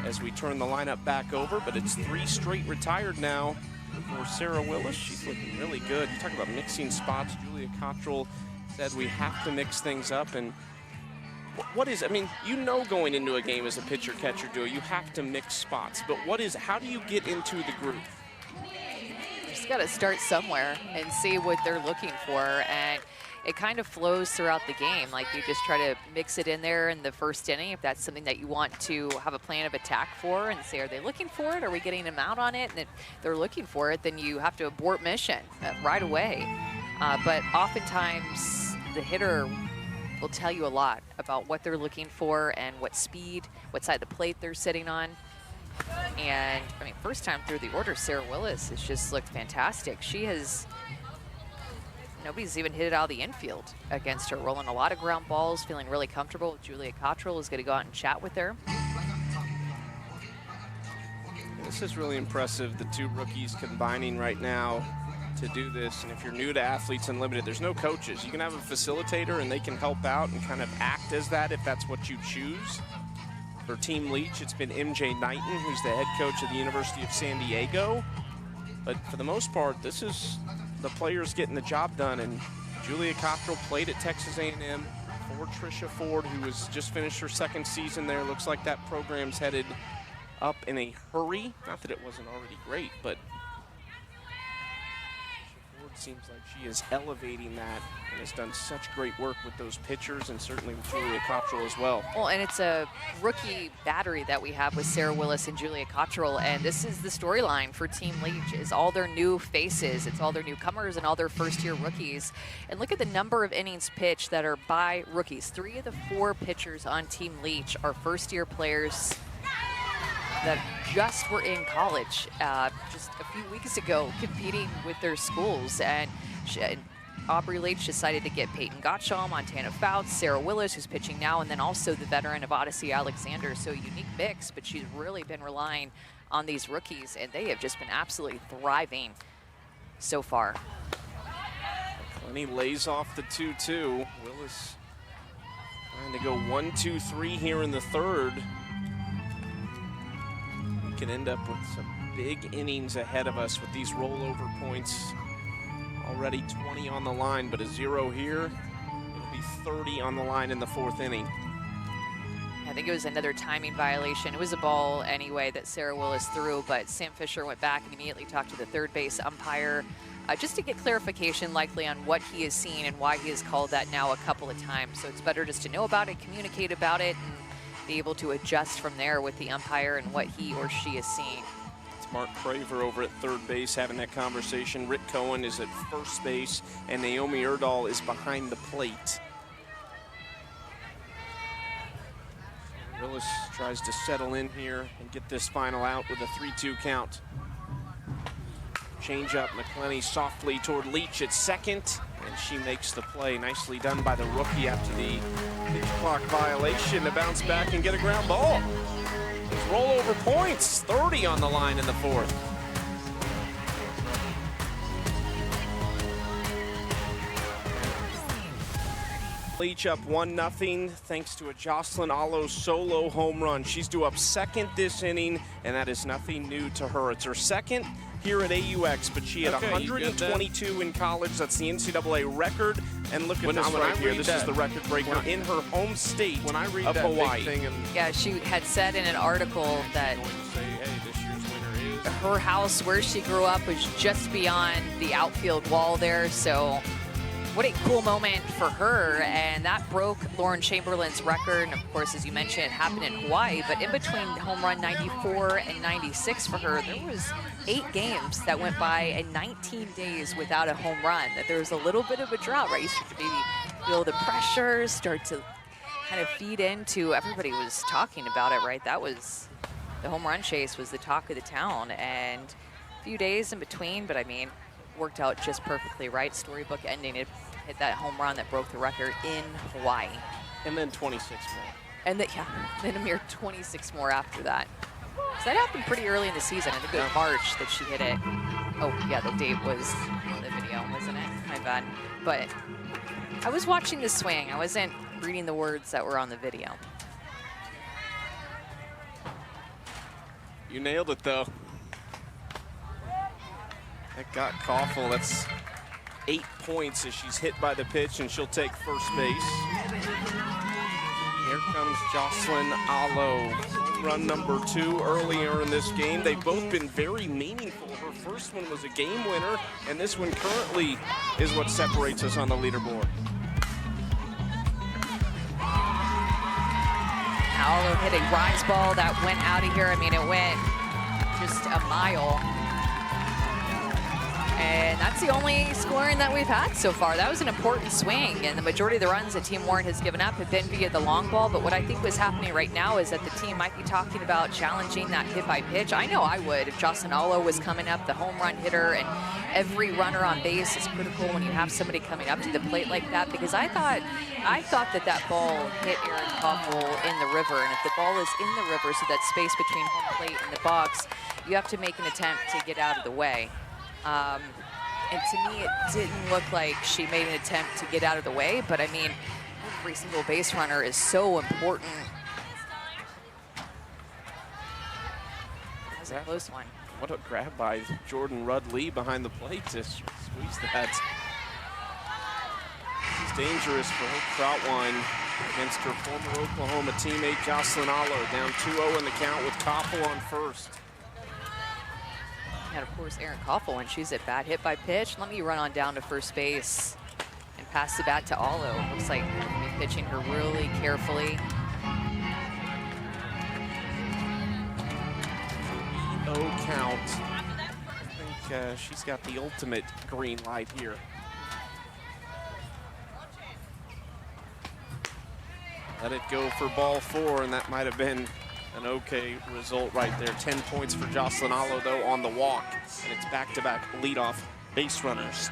as we turn the lineup back over, but it's 3 straight retired now for Sarah Willis. She's looking really good. You talk about mixing spots. Julia Cottrell said we have to mix things up, and what is, I mean, you know, going into a game as a pitcher-catcher duo, you have to mix spots, but how do you get into the group? You just got to start somewhere and see what they're looking for, and it kind of flows throughout the game. Like, you just try to mix it in there in the first inning if that's something that you want to have a plan of attack for, and say, are they looking for it? Are we getting them out on it? And if they're looking for it, then you have to abort mission right away. But oftentimes the hitter will tell you a lot about what they're looking for and what speed, what side of the plate they're sitting on. And I mean, first time through the order, Sarah Willis has just looked fantastic. Nobody's even hit it out of the infield against her, rolling a lot of ground balls, feeling really comfortable. Julia Cottrell is going to go out and chat with her. This is really impressive, the 2 rookies combining right now to do this. And if you're new to Athletes Unlimited, there's no coaches. You can have a facilitator and they can help out and kind of act as that if that's what you choose. For Team Leach, it's been MJ Knighton, who's the head coach of the University of San Diego. But for the most part, this is the players getting the job done. And Julia Cottrell played at Texas A&M for Tricia Ford, who has just finished her 2nd season there. Looks like that program's headed up in a hurry. Not that it wasn't already great, but seems like she is elevating that and has done such great work with those pitchers, and certainly with Julia Cottrell as well. Well, and it's a rookie battery that we have with Sarah Willis and Julia Cottrell, and this is the storyline for Team Leach, is all their new faces. It's all their newcomers and all their first-year rookies. And look at the number of innings pitched that are by rookies. 3 of the 4 pitchers on Team Leach are first-year players that just were in college just a few weeks ago competing with their schools. And Aubrey Leach decided to get Peyton Gottschall, Montana Fouts, Sarah Willis, who's pitching now, and then also the veteran of Odyssey Alexander. So a unique mix, but she's really been relying on these rookies, and they have just been absolutely thriving so far. Clenny lays off the 2-2. Willis trying to go 1-2-3 here in the 3rd. Can end up with some big innings ahead of us with these rollover points. Already 20 on the line, but a 0 here. It'll be 30 on the line in the 4th inning. I think it was another timing violation. It was a ball anyway that Sarah Willis threw, but Sam Fischer went back and immediately talked to the 3rd base umpire just to get clarification likely on what he has seen and why he has called that now a couple of times. So it's better just to know about it, communicate about it, and be able to adjust from there with the umpire and what he or she is seeing. It's Mark Craver over at 3rd base having that conversation. Rick Cohen is at 1st base, and Naomi Erdahl is behind the plate. Willis tries to settle in here and get this final out with a 3-2 count. Change up, McClenny softly toward Leach at 2nd, and she makes the play. Nicely done by the rookie after the pitch clock violation to bounce back and get a ground ball. Those rollover points, 30 on the line in the 4th. Leach up 1-0 thanks to a Jocelyn Allo solo home run. She's due up 2nd this inning, and that is nothing new to her. It's her 2nd here at AUX, but she had 122 in college. That's the NCAA record. And look at this right here. This is the record breaker in her home state of Hawaii. Yeah, she had said in an article that her house where she grew up was just beyond the outfield wall there. So what a cool moment for her, and that broke Lauren Chamberlain's record. And of course, as you mentioned, it happened in Hawaii, but in between home run 94 and 96 for her, there was 8 games that went by and 19 days without a home run. That there was a little bit of a drought, right? You start to maybe feel the pressure start to kind of feed into, everybody was talking about it, right? That was, the home run chase was the talk of the town, and a few days in between, but I mean, worked out just perfectly, right? Storybook ending, it hit that home run that broke the record in Hawaii. And then 26 more. And then a mere 26 more after that. So that happened pretty early in the season. I think it was March that she hit it. Oh, yeah, the date was on the video, wasn't it? My bad. But I was watching the swing. I wasn't reading the words that were on the video. You nailed it, though. That got Koffel. That's 8 points as she's hit by the pitch, and she'll take first base. Here comes Jocelyn Allo, run number 2 earlier in this game. They've both been very meaningful. Her first one was a game winner, and this one currently is what separates us on the leaderboard. Allo hit a rise ball that went out of here. I mean, it went just a mile. And that's the only scoring that we've had so far. That was an important swing, and the majority of the runs that Team Warren has given up have been via the long ball. But what I think was happening right now is that the team might be talking about challenging that hit by pitch. I know I would if Jocelyn Allo was coming up, the home run hitter, and every runner on base is critical when you have somebody coming up to the plate like that, because I thought that ball hit Erin Koffel in the river, and if the ball is in the river, so that space between home plate and the box, you have to make an attempt to get out of the way. And to me, it didn't look like she made an attempt to get out of the way, but I mean, every single base runner is so important. That was a close one. What a grab by Jordan Rudd-Lee behind the plate to squeeze that. It's dangerous for Hope Troutwine against her former Oklahoma teammate Jocelyn Allo, down 2-0 in the count with Koffel on first. And of course, Erin Koffel, when she's at bat, hit by pitch. Let me run on down to first base and pass the bat to Allo. Looks like we'll be pitching her really carefully. 3-0 count. I think she's got the ultimate green light here. Let it go for ball 4, and that might have been an okay result right there. 10 points for Jocelyn Allo, though, on the walk. And it's back-to-back leadoff base runners.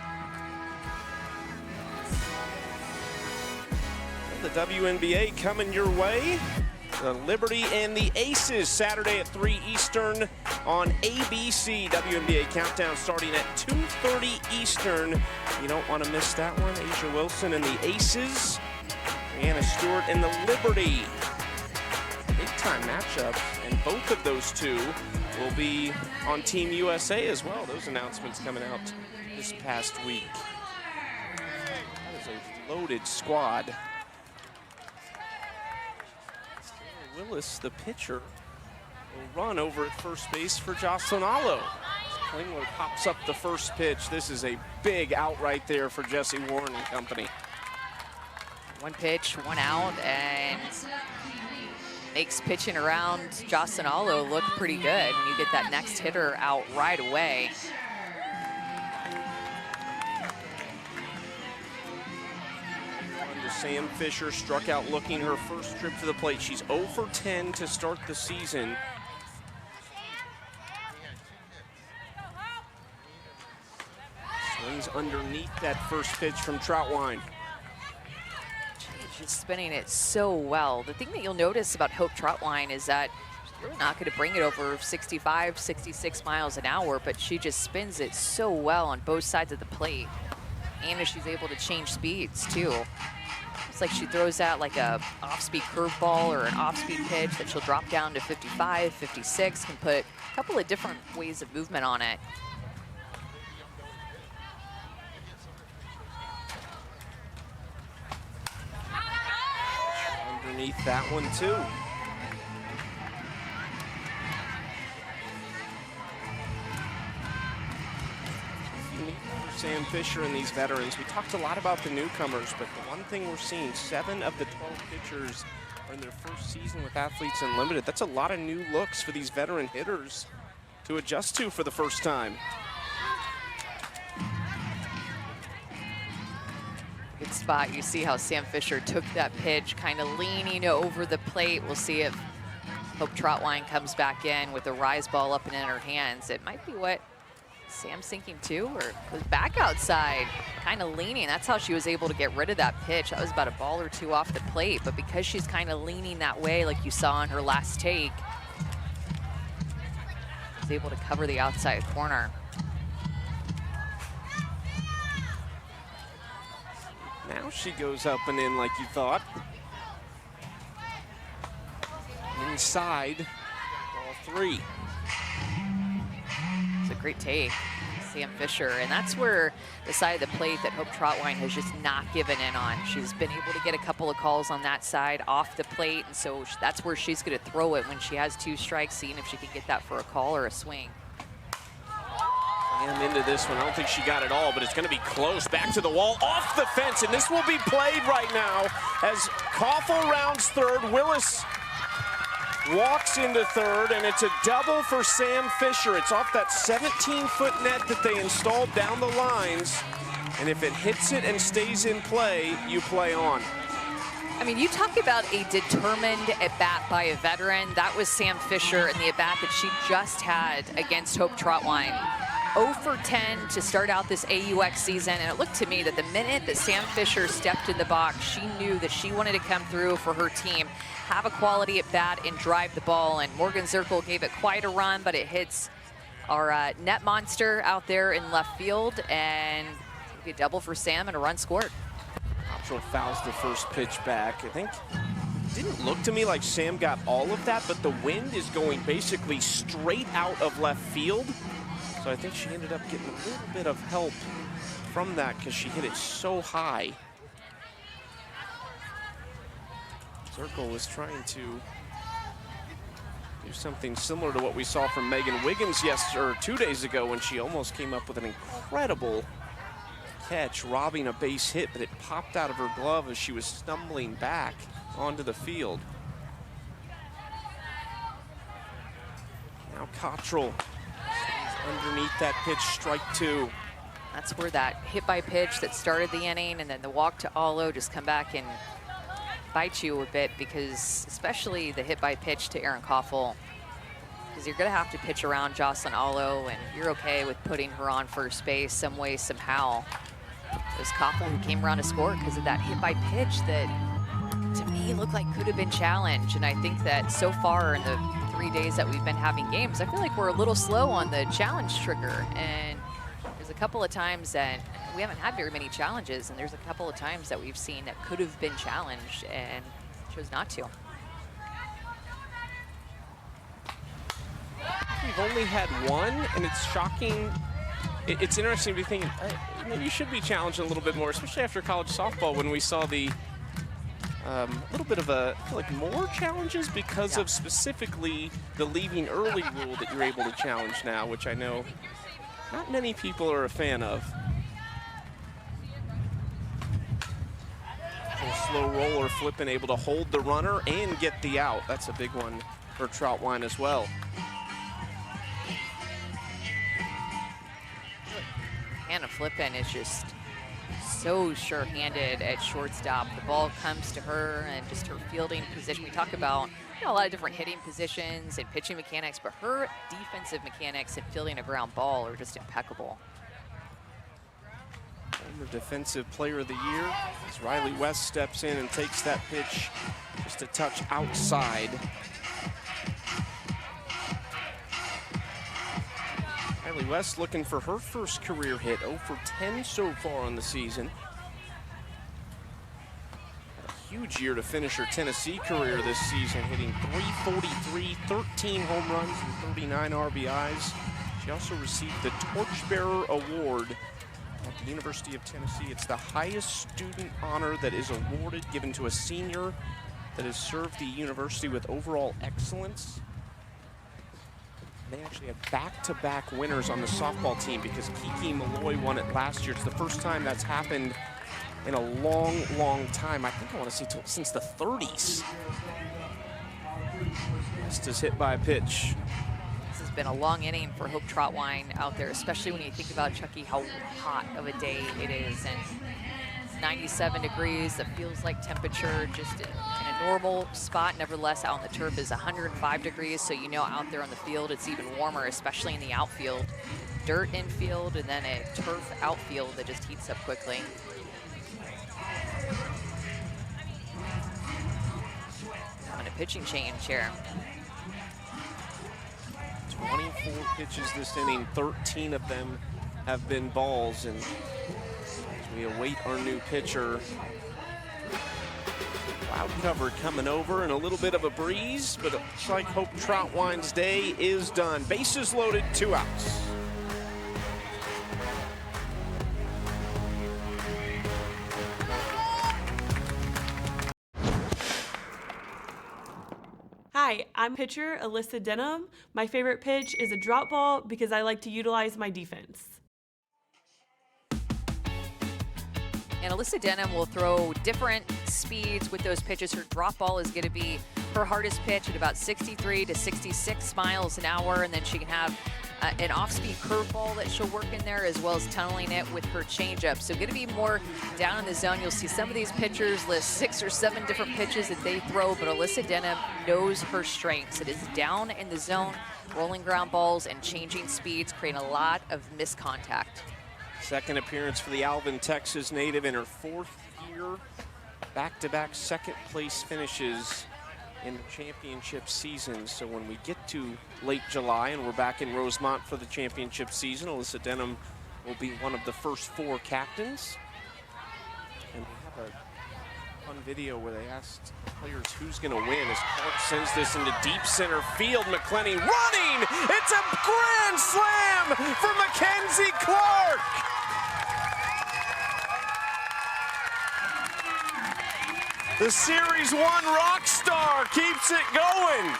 The WNBA coming your way. The Liberty and the Aces, Saturday at 3 Eastern on ABC. WNBA countdown starting at 2:30 Eastern. You don't want to miss that one. Asia Wilson and the Aces. Brianna Stewart and the Liberty. Big-time matchup, and both of those two will be on Team USA as well. Those announcements coming out this past week. That is a loaded squad. Taylor Willis, the pitcher, will run over at first base for Jocelyn Allo. Klingler pops up the first pitch. This is a big out right there for Jesse Warren and company. One pitch, one out, and makes pitching around Jocelyn Allo look pretty good when you get that next hitter out right away. Sam Fischer struck out looking her first trip to the plate. She's 0 for 10 to start the season. Swings underneath that first pitch from Troutwine. She's spinning it so well. The thing that you'll notice about Hope Troutwine is that she's really not going to bring it over 65, 66 miles an hour, but she just spins it so well on both sides of the plate. And as she's able to change speeds too. It's like she throws out like a off-speed curveball or an off-speed pitch that she'll drop down to 55, 56, can put a couple of different ways of movement on it. Underneath that one too. Sam Fischer and these veterans. We talked a lot about the newcomers, but the one thing we're seeing, 7 of the 12 pitchers are in their first season with Athletes Unlimited. That's a lot of new looks for these veteran hitters to adjust to for the first time. Good spot. You see how Sam Fischer took that pitch, kind of leaning over the plate. We'll see if Hope Troutwine comes back in with a rise ball up and in her hands. It might be what Sam sinking too, or was back outside, kind of leaning. That's how she was able to get rid of that pitch. That was about a ball or two off the plate, but because she's kind of leaning that way, like you saw in her last take, was able to cover the outside corner. Now she goes up and in like you thought. Inside, ball 3. It's a great take, Sam Fischer, and that's where the side of the plate that Hope Trotwine has just not given in on. She's been able to get a couple of calls on that side off the plate, and so that's where she's going to throw it when she has 2 strikes, seeing if she can get that for a call or a swing. And into this one, I don't think she got it all, but it's going to be close. Back to the wall, off the fence, and this will be played right now as Koffel rounds third. Willis walks into third, and it's a double for Sam Fischer. It's off that 17-foot net that they installed down the lines, and if it hits it and stays in play, you play on. I mean, you talk about a determined at-bat by a veteran. That was Sam Fischer in the at-bat that she just had against Hope Trotwine. 0 for 10 to start out this AUX season, and it looked to me that the minute that Sam Fischer stepped in the box, she knew that she wanted to come through for her team, have a quality at bat, and drive the ball. And Morgan Zirkle gave it quite a run, but it hits our net monster out there in left field, and it'll be a double for Sam and a run scored. Cottrell fouls the first pitch back. I think it didn't look to me like Sam got all of that, but the wind is going basically straight out of left field. So I think she ended up getting a little bit of help from that because she hit it so high. Zirkle was trying to do something similar to what we saw from Megan Wiggins 2 days ago when she almost came up with an incredible catch, robbing a base hit, but it popped out of her glove as she was stumbling back onto the field. Now Cottrell underneath that pitch, strike 2. That's where that hit by pitch that started the inning and then the walk to Allo just come back and bite you a bit, because especially the hit by pitch to Erin Koffel, because you're going to have to pitch around Jocelyn Allo, and you're okay with putting her on first base some way, somehow. It was Koffel who came around to score because of that hit by pitch that to me looked like could have been challenged. And I think that so far in the 3 days that we've been having games, I feel like we're a little slow on the challenge trigger. And there's a couple of times that we haven't had very many challenges, and there's a couple of times that we've seen that could have been challenged and chose not to. We've only had one, and it's shocking. It's interesting to be thinking, maybe you should be challenged a little bit more, especially after college softball when we saw the little bit of I feel like more challenges because of specifically the leaving early rule that you're able to challenge now, which I know not many people are a fan of. A slow roller flipping, able to hold the runner and get the out. That's a big one for Trotwine as well. Hannah Flippin is just so sure-handed at shortstop. The ball comes to her, and just her fielding position. We talk about a lot of different hitting positions and pitching mechanics, but her defensive mechanics and fielding a ground ball are just impeccable. Former Defensive Player of the Year as Riley West steps in and takes that pitch just a touch outside. Riley West looking for her first career hit, 0 for 10 so far on the season. Had a huge year to finish her Tennessee career this season, hitting .343, 13 home runs and 39 RBIs. She also received the Torchbearer Award at the University of Tennessee. It's the highest student honor that is awarded, given to a senior that has served the university with overall excellence. They actually have back-to-back winners on the softball team because Kiki Malloy won it last year. It's the first time that's happened in a long, long time. I think I want to say since the 30s. West is hit by a pitch. This has been a long inning for Hope Trotwine out there, especially when you think about, Chucky, how hot of a day it is. And 97 degrees. That feels like temperature just in a normal spot. Nevertheless, out on the turf is 105 degrees, so you know out there on the field it's even warmer, especially in the outfield. Dirt infield and then a turf outfield that just heats up quickly. On a pitching change here. 24 pitches this inning, 13 of them have been balls, and as we await our new pitcher. Cloud cover coming over and a little bit of a breeze, but it looks like Hope Troutwine's day is done. Bases loaded, 2 outs. Hi, I'm pitcher Alyssa Denham. My favorite pitch is a drop ball because I like to utilize my defense. And Alyssa Denham will throw different speeds with those pitches. Her drop ball is going to be her hardest pitch at about 63 to 66 miles an hour, and then she can have an off-speed curveball that she'll work in there, as well as tunneling it with her changeup. So going to be more down in the zone. You'll see some of these pitchers list 6 or 7 different pitches that they throw, but Alyssa Denham knows her strengths. It is down in the zone, rolling ground balls and changing speeds, creating a lot of missed contact. Second appearance for the Alvin, Texas native in her 4th year. Back-to-back second-place finishes in the championship season. So when we get to late July and we're back in Rosemont for the championship season, Alyssa Denham will be one of the first 4 captains. And we have a fun video where they asked players who's going to win as Clark sends this into deep center field. McClenny running! It's a grand slam for Mackenzie Clark! The Series 1 rock star keeps it going.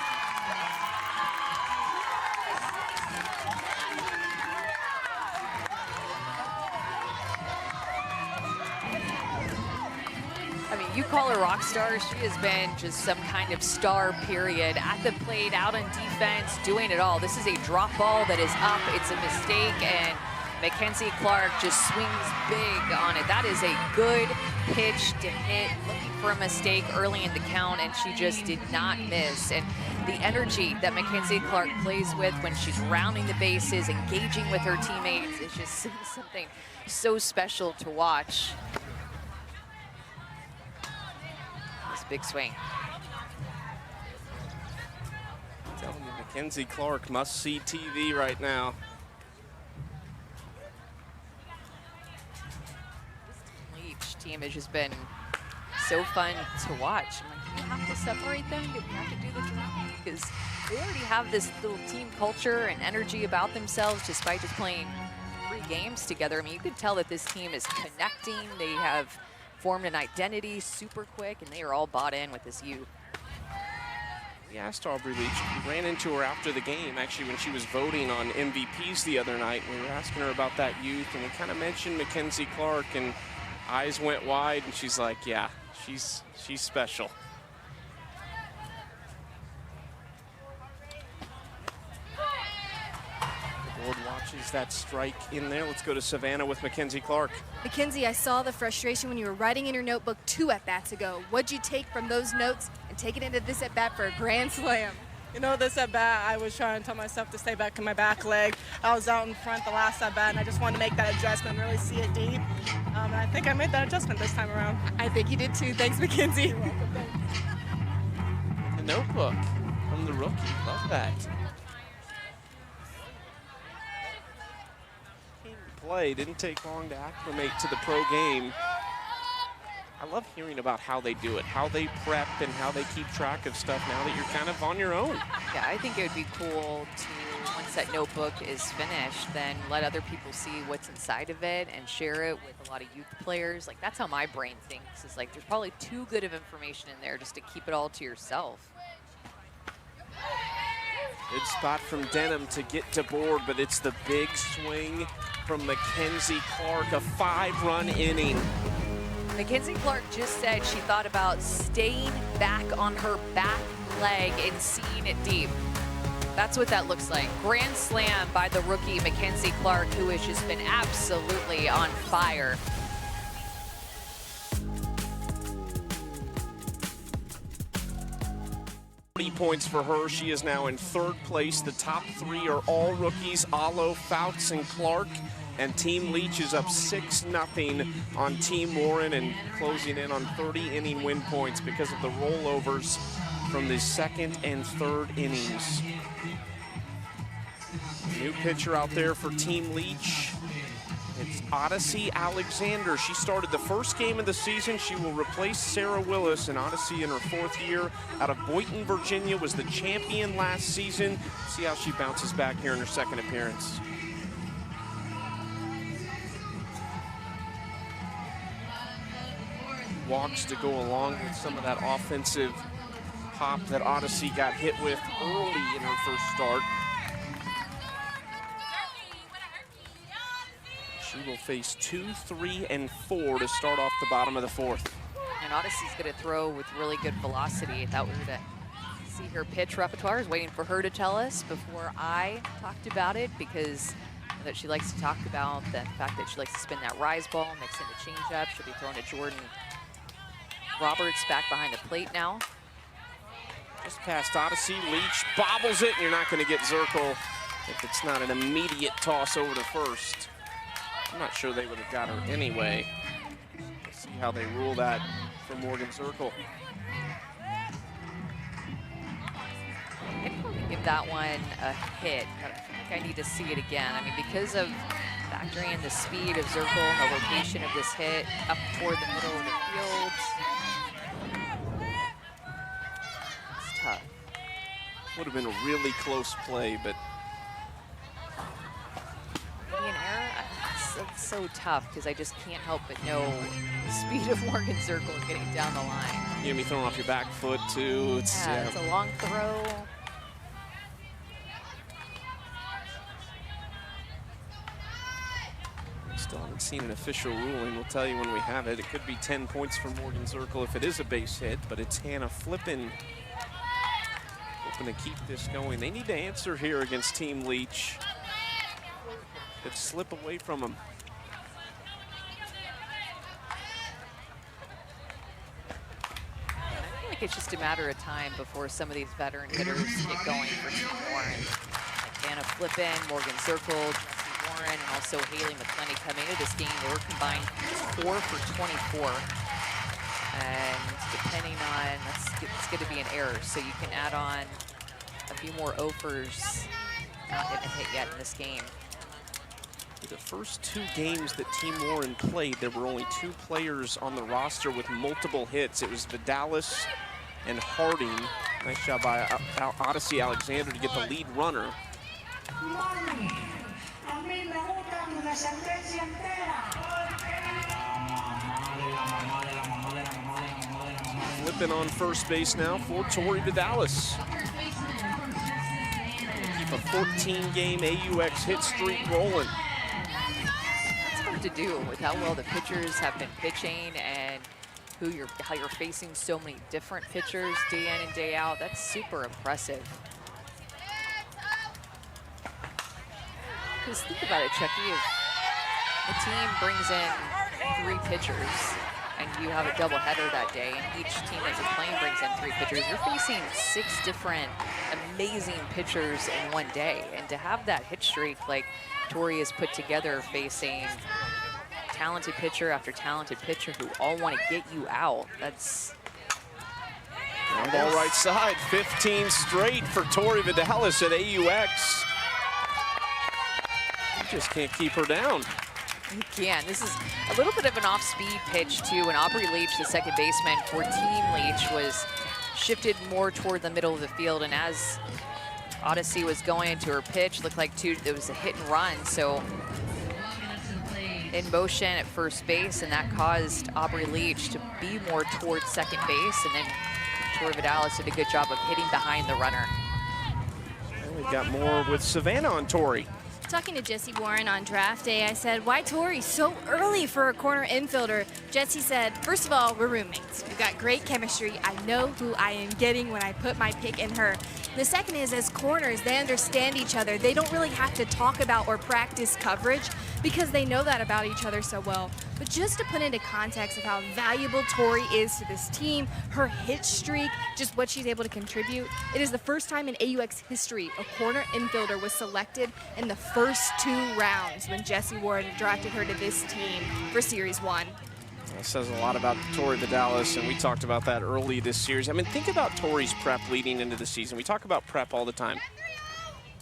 I mean, you call her rock star, she has been just some kind of star, period. At the plate, out on defense, doing it all. This is a drop ball that is up. It's a mistake, and Mackenzie Clark just swings big on it. That is a good pitch to hit, looking for a mistake early in the count, and she just did not miss. And the energy that Mackenzie Clark plays with when she's rounding the bases, engaging with her teammates, is just something so special to watch. This big swing. I'm telling you, Mackenzie Clark must see TV right now. Team has just been so fun to watch. I'm like, do we have to separate them? Do we have to do the draft? Because they already have this little team culture and energy about themselves just by just playing 3 games together. I mean, you can tell that this team is connecting. They have formed an identity super quick, and they are all bought in with this youth. We asked Aubrey Leach, we ran into her after the game, actually, when she was voting on MVPs the other night. We were asking her about that youth, and we kind of mentioned Mackenzie Clark, and eyes went wide, and she's like, yeah, she's special. The board watches that strike in there. Let's go to Savannah with Mackenzie Clark. Mackenzie, I saw the frustration when you were writing in your notebook 2 at-bats ago. What'd you take from those notes and take it into this at-bat for a grand slam? You know, this at-bat, I was trying to tell myself to stay back in my back leg. I was out in front the last at-bat, and I just wanted to make that adjustment, really see it deep. And I think I made that adjustment this time around. I think you did too. Thanks, Mackenzie. You're welcome. The notebook from the rookie. Love that. Play didn't take long to acclimate to the pro game. I love hearing about how they do it, how they prep, and how they keep track of stuff now that you're kind of on your own. Yeah, I think it would be cool to, once that notebook is finished, then let other people see what's inside of it and share it with a lot of youth players. Like, that's how my brain thinks, is like there's probably too good of information in there just to keep it all to yourself. Good spot from Denham to get to board, but it's the big swing from Mackenzie Clark, a 5-run inning. Mackenzie Clark just said she thought about staying back on her back leg and seeing it deep. That's what that looks like. Grand slam by the rookie Mackenzie Clark, who has just been absolutely on fire. 30 points for her. She is now in 3rd place. The top 3 are all rookies, Allo, Fouts, and Clark. And Team Leach is up 6-0 on Team Warren and closing in on 30-inning win points because of the rollovers from the 2nd and 3rd innings. New pitcher out there for Team Leach. It's Odyssey Alexander. She started the first game of the season. She will replace Sarah Willis, and Odyssey in her 4th year out of Boynton, Virginia, was the champion last season. See how she bounces back here in her 2nd appearance. Walks to go along with some of that offensive pop that Odyssey got hit with early in her first start. She will face 2, 3, and 4 to start off the bottom of the 4th. And Odyssey's going to throw with really good velocity. I thought we were going to see her pitch repertoire. I was waiting for her to tell us before I talked about it, because that she likes to talk about the fact that she likes to spin that rise ball, mix in the changeup. She'll be throwing to Jordan Roberts back behind the plate now. Just past Odyssey, Leach bobbles it, and you're not going to get Zirkle if it's not an immediate toss over to first. I'm not sure they would have got her anyway. Let's see how they rule that for Morgan Zirkle. I think we'll give that one a hit. I think I need to see it again. I mean, because of factoring in the speed of Zirkle and the location of this hit up toward the middle of the field. It's tough. Would have been a really close play, but maybe an error? It's so tough because I just can't help but know the speed of Morgan Zirkle getting down the line. you're going to be throwing off your back foot, too. It's a long throw. Still haven't seen an official ruling. We'll tell you when we have it. It could be 10 points for Morgan Zirkle if it is a base hit, but it's Hannah Flippin hoping to keep this going. They need to answer here against Team Leach. Could slip away from them. I feel like it's just a matter of time before some of these veteran hitters get going for Team Warren. Like Hannah Flippin, Morgan Zirkle, Jesse Warren, and also Haley McClenny coming into this game. They were combined 4 for 24. And depending on, it's going to be an error, so you can add on a few more offers. Not getting a hit yet in this game. The first 2 games that Team Warren played, there were only 2 players on the roster with multiple hits. It was Vidales and Harding. Nice job by Odyssey Alexander to get the lead runner. Flipping on first base now for Tori Vidales. Keep a 14-game AUX hit streak rolling. To do with how well the pitchers have been pitching and how you're facing so many different pitchers day in and day out. That's super impressive. Because think about it, Chucky, if the team brings in 3 pitchers and you have a doubleheader that day, and each team that you're playing brings in 3 pitchers, you're facing 6 different amazing pitchers in one day. And to have that hit streak like Tori has put together, facing talented pitcher after talented pitcher who all want to get you out, that's... On ball right side, 15 straight for Tori Vidales at AUX. You just can't keep her down. You can. This is a little bit of an off-speed pitch, too, and Aubrey Leach, the second baseman for Team Leach, was shifted more toward the middle of the field, and as Odyssey was going into her pitch, looked like there was a hit and run, so in motion at first base, and that caused Aubrey Leach to be more towards second base, and then Tori Vidales did a good job of hitting behind the runner. Well, we got more with Savannah on Tori. Talking to Jesse Warren on draft day, I said, why Tori so early for a corner infielder? Jesse said, first of all, we're roommates. We've got great chemistry. I know who I am getting when I put my pick in her. The second is, as corners, they understand each other. They don't really have to talk about or practice coverage because they know that about each other so well. But just to put into context of how valuable Tori is to this team, her hit streak, just what she's able to contribute, it is the first time in AUX history a corner infielder was selected in the first 2 rounds when Jessie Ward drafted her to this team for Series 1. That says a lot about Tori Vidales, and we talked about that early this series. I mean, think about Tori's prep leading into the season. We talk about prep all the time.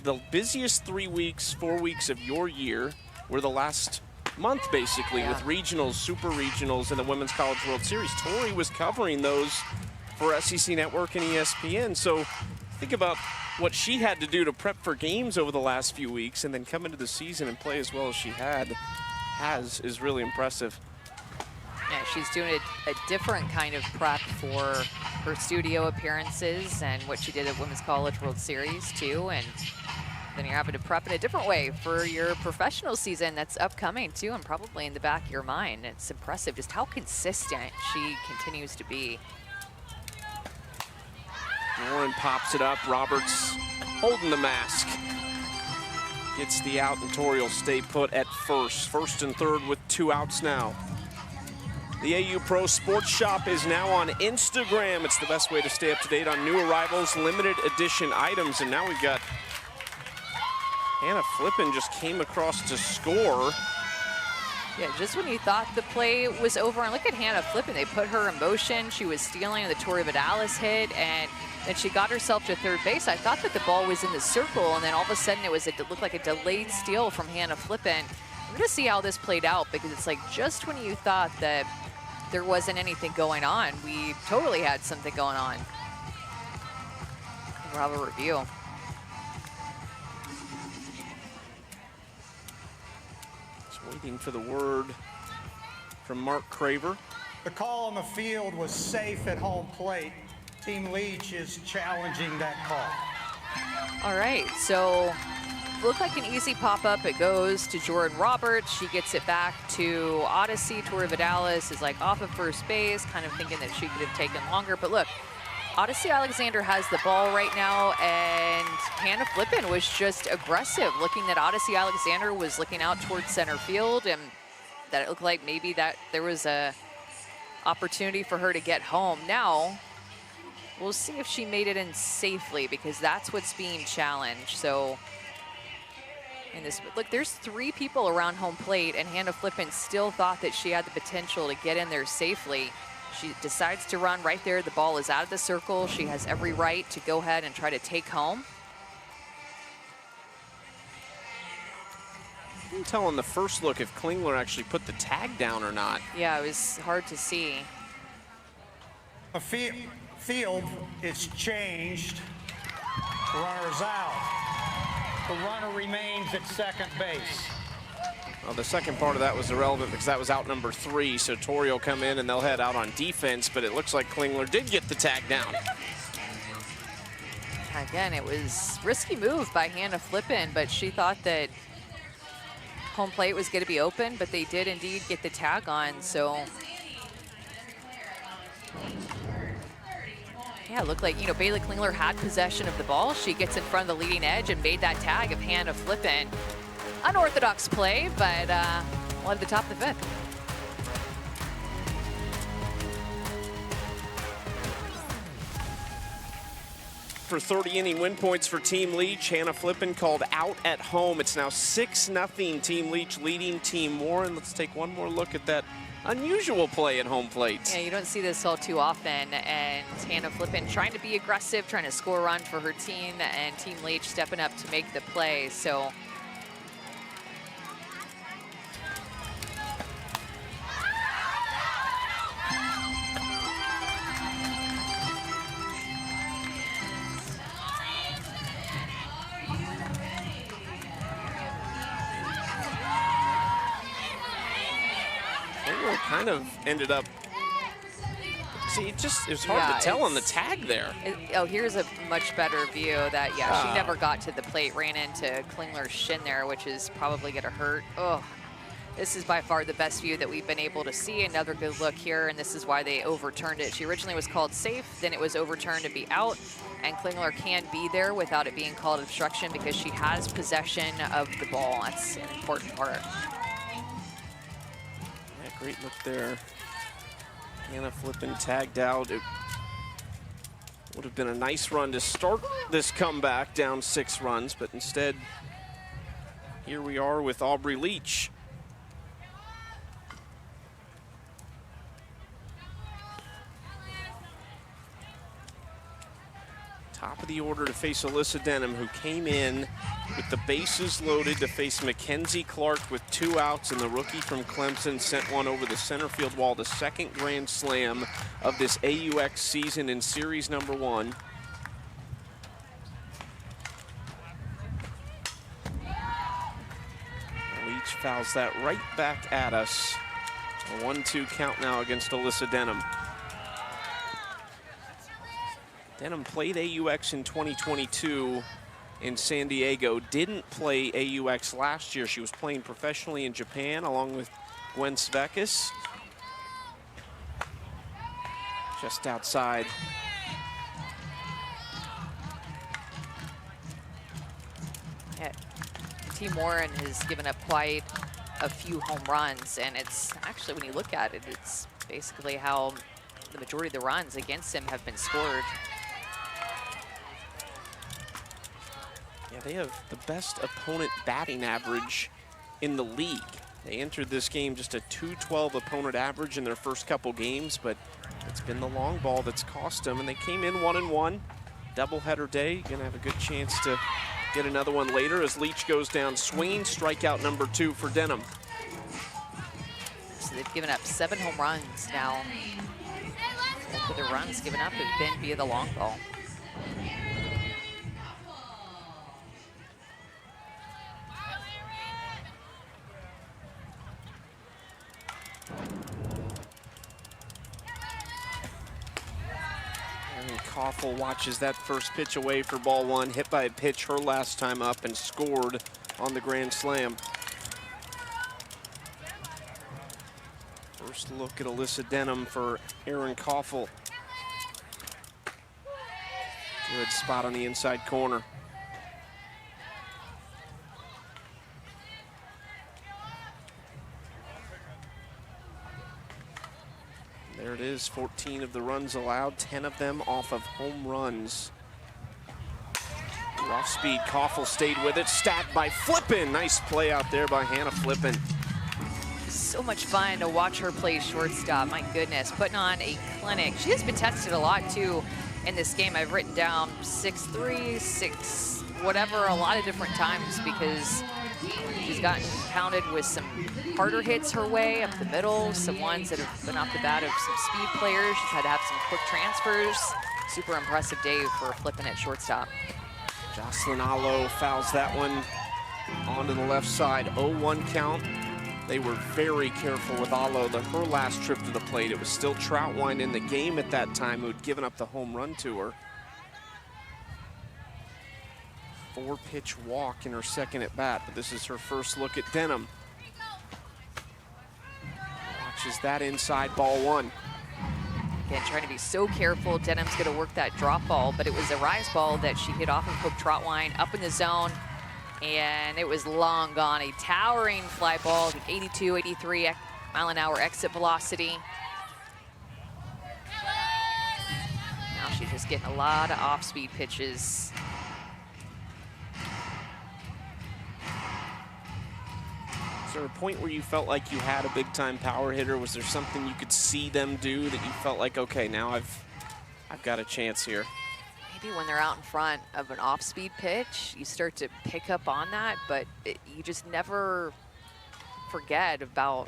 The busiest 3 weeks, 4 weeks of your year were the last month, basically, with regionals, super regionals, and the Women's College World Series. Tori was covering those for SEC Network and ESPN. So think about what she had to do to prep for games over the last few weeks, and then come into the season and play as well as she is really impressive. Yeah, she's doing a different kind of prep for her studio appearances and what she did at Women's College World Series too. And then you're having to prep in a different way for your professional season that's upcoming too, and probably in the back of your mind. It's impressive just how consistent she continues to be. Warren pops it up. Roberts holding the mask. Gets the out, and Tori will stay put at first. First and third with 2 outs now. The AU Pro Sports Shop is now on Instagram. It's the best way to stay up to date on new arrivals, limited edition items. And now we've got Hannah Flippen just came across to score. Yeah, just when you thought the play was over, and look at Hannah Flippen. They put her in motion. She was stealing the Tori Vidales hit, and then she got herself to third base. I thought that the ball was in the circle, and then all of a sudden it looked like a delayed steal from Hannah Flippen. We're gonna see how this played out, because it's like just when you thought that there wasn't anything going on, we totally had something going on. We'll have a review. Just waiting for the word from Mark Craver. The call on the field was safe at home plate. Team Leach is challenging that call. All right, so looked like an easy pop-up. It goes to Jordan Roberts. She gets it back to Odyssey. Tori Vidales is like off of first base, kind of thinking that she could have taken longer. But look, Odyssey Alexander has the ball right now, and Hannah Flippen was just aggressive, looking that Odyssey Alexander was looking out towards center field, and that it looked like maybe that there was a opportunity for her to get home. Now, we'll see if she made it in safely, because that's what's being challenged. So, in this, look, there's 3 people around home plate, and Hannah Flippen still thought that she had the potential to get in there safely. She decides to run right there. The ball is out of the circle. She has every right to go ahead and try to take home. I couldn't tell on the first look if Klingler actually put the tag down or not. Yeah, it was hard to see. A field is changed. Runner's out. The runner remains at second base. Well, the second part of that was irrelevant because that was out number 3. So Tori will come in and they'll head out on defense, but it looks like Klingler did get the tag down. Again, it was risky move by Hannah Flippen, but she thought that home plate was going to be open, but they did indeed get the tag on. So yeah, it looked like, you know, Bailey Klingler had possession of the ball. She gets in front of the leading edge and made that tag of Hannah Flippen. Unorthodox play, but one at the top of the 5th. For 30-inning win points for Team Leach, Hannah Flippen called out at home. It's now 6-0 Team Leach leading Team Warren. Let's take one more look at that unusual play at home plate. Yeah, you don't see this all too often, and Hannah Flippen trying to be aggressive, trying to score a run for her team, and Team Leach stepping up to make the play. So kind of ended up, see, it was hard to tell on the tag there. Oh, here's a much better view that, yeah, she never got to the plate, ran into Klingler's shin there, which is probably going to hurt. Oh, This is by far the best view that we've been able to see. Another good look here, and this is why they overturned it. She originally was called safe, then it was overturned to be out, and Klingler can be there without it being called obstruction because she has possession of the ball. That's an important part. Yeah, great look there. Hannah Flippen tagged out. It would have been a nice run to start this comeback, down 6 runs, but instead, here we are with Aubrey Leach. Top of the order to face Alyssa Denham, who came in with the bases loaded to face Mackenzie Clark with 2 outs, and the rookie from Clemson sent one over the center field wall, the second grand slam of this AUX season in series number 1. Leach fouls that right back at us. A 1-2 count now against Alyssa Denham. Denham played AUX in 2022 in San Diego. Didn't play AUX last year. She was playing professionally in Japan along with Gwen Svekis. Just outside. Yeah. Team Warren has given up quite a few home runs, and it's actually, when you look at it, it's basically how the majority of the runs against them have been scored. Yeah, they have the best opponent batting average in the league. They entered this game just a .212 opponent average in their first couple games, but it's been the long ball that's cost them, and they came in 1-1. Doubleheader day, gonna have a good chance to get another one later as Leach goes down swinging. Strikeout number 2 for Denham. So they've given up 7 home runs now. Most of their runs given up have been via the long ball. Koffel watches that first pitch away for ball 1, hit by a pitch her last time up, and scored on the grand slam. First look at Alyssa Denham for Erin Koffel. Good spot on the inside corner. There it is, 14 of the runs allowed, 10 of them off of home runs. Off speed, Koffel stayed with it, stacked by Flippen. Nice play out there by Hannah Flippen. So much fun to watch her play shortstop, my goodness, putting on a clinic. She has been tested a lot too in this game. I've written down 6'3", 6 whatever, a lot of different times because she's gotten pounded with some harder hits her way up the middle, some ones that have been off the bat of some speed players. She's had to have some quick transfers. Super impressive day for Flippen at shortstop. Jocelyn Allo fouls that one onto the left side, 0-1 count. They were very careful with Allo. Her last trip to the plate, it was still Troutwine in the game at that time who had given up the home run to her. 4-pitch walk in her second at bat, but this is her first look at Denham. Watches that inside, ball 1. Again, trying to be so careful. Denham's going to work that drop ball, but it was a rise ball that she hit off of Hope Troutwine up in the zone, and it was long gone. A towering fly ball, 82, 83 mile-an-hour exit velocity. Now she's just getting a lot of off-speed pitches. Is there a point where you felt like you had a big-time power hitter? Was there something you could see them do that you felt like, okay, now I've got a chance here? Maybe when they're out in front of an off-speed pitch, you start to pick up on that, but you just never forget about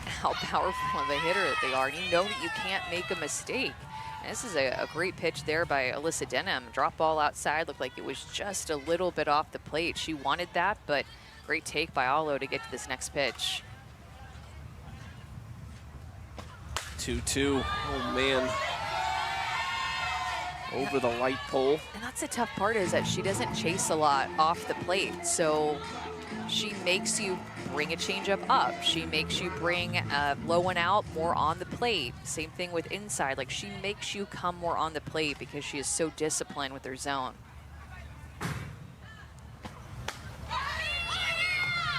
how powerful of a hitter that they are. And you know that you can't make a mistake. And this is a great pitch there by Alyssa Denham. Drop ball outside, looked like it was just a little bit off the plate. She wanted that, but great take by Allo to get to this next pitch. 2-2, oh man. Over the light pole. And that's the tough part, is that she doesn't chase a lot off the plate. So she makes you bring a changeup up. She makes you bring a low one out more on the plate. Same thing with inside. Like, she makes you come more on the plate because she is so disciplined with her zone.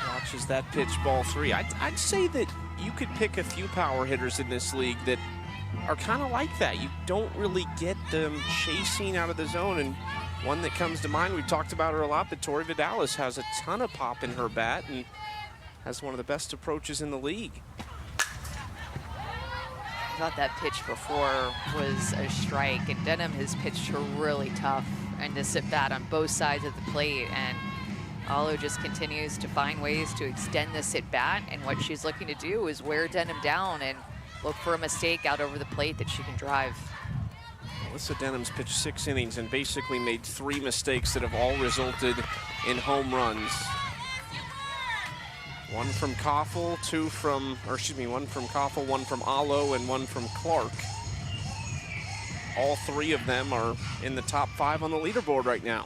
Watches that pitch, ball 3. I'd say that you could pick a few power hitters in this league that are kind of like that. You don't really get them chasing out of the zone. And one that comes to mind, we've talked about her a lot, but Tori Vidales has a ton of pop in her bat and has one of the best approaches in the league. I thought that pitch before was a strike, and Denham has pitched her really tough and to sit bat on both sides of the plate, and Alo just continues to find ways to extend the sit bat, and what she's looking to do is wear Denham down and look for a mistake out over the plate that she can drive. Alyssa Denham's pitched 6 innings and basically made 3 mistakes that have all resulted in home runs. One from Koffel, one from Koffel, one from Alo, and one from Clark. All 3 of them are in the top 5 on the leaderboard right now.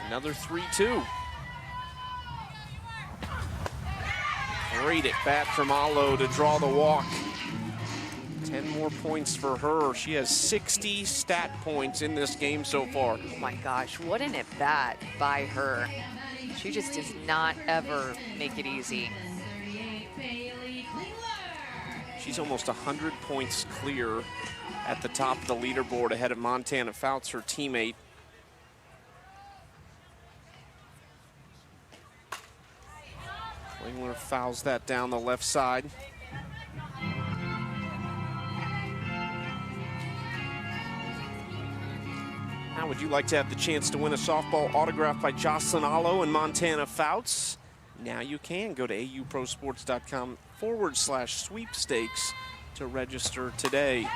Another 3-2. Great at bat from Alo to draw the walk. 10 more points for her. She has 60 stat points in this game so far. Oh my gosh, what an at bat by her. She just does not ever make it easy. She's almost 100 points clear at the top of the leaderboard ahead of Montana Fouts, her teammate. Klingler fouls that down the left side. Now, would you like to have the chance to win a softball autographed by Jocelyn Alo and Montana Fouts? Now you can. Go to auprosports.com/sweepstakes to register today.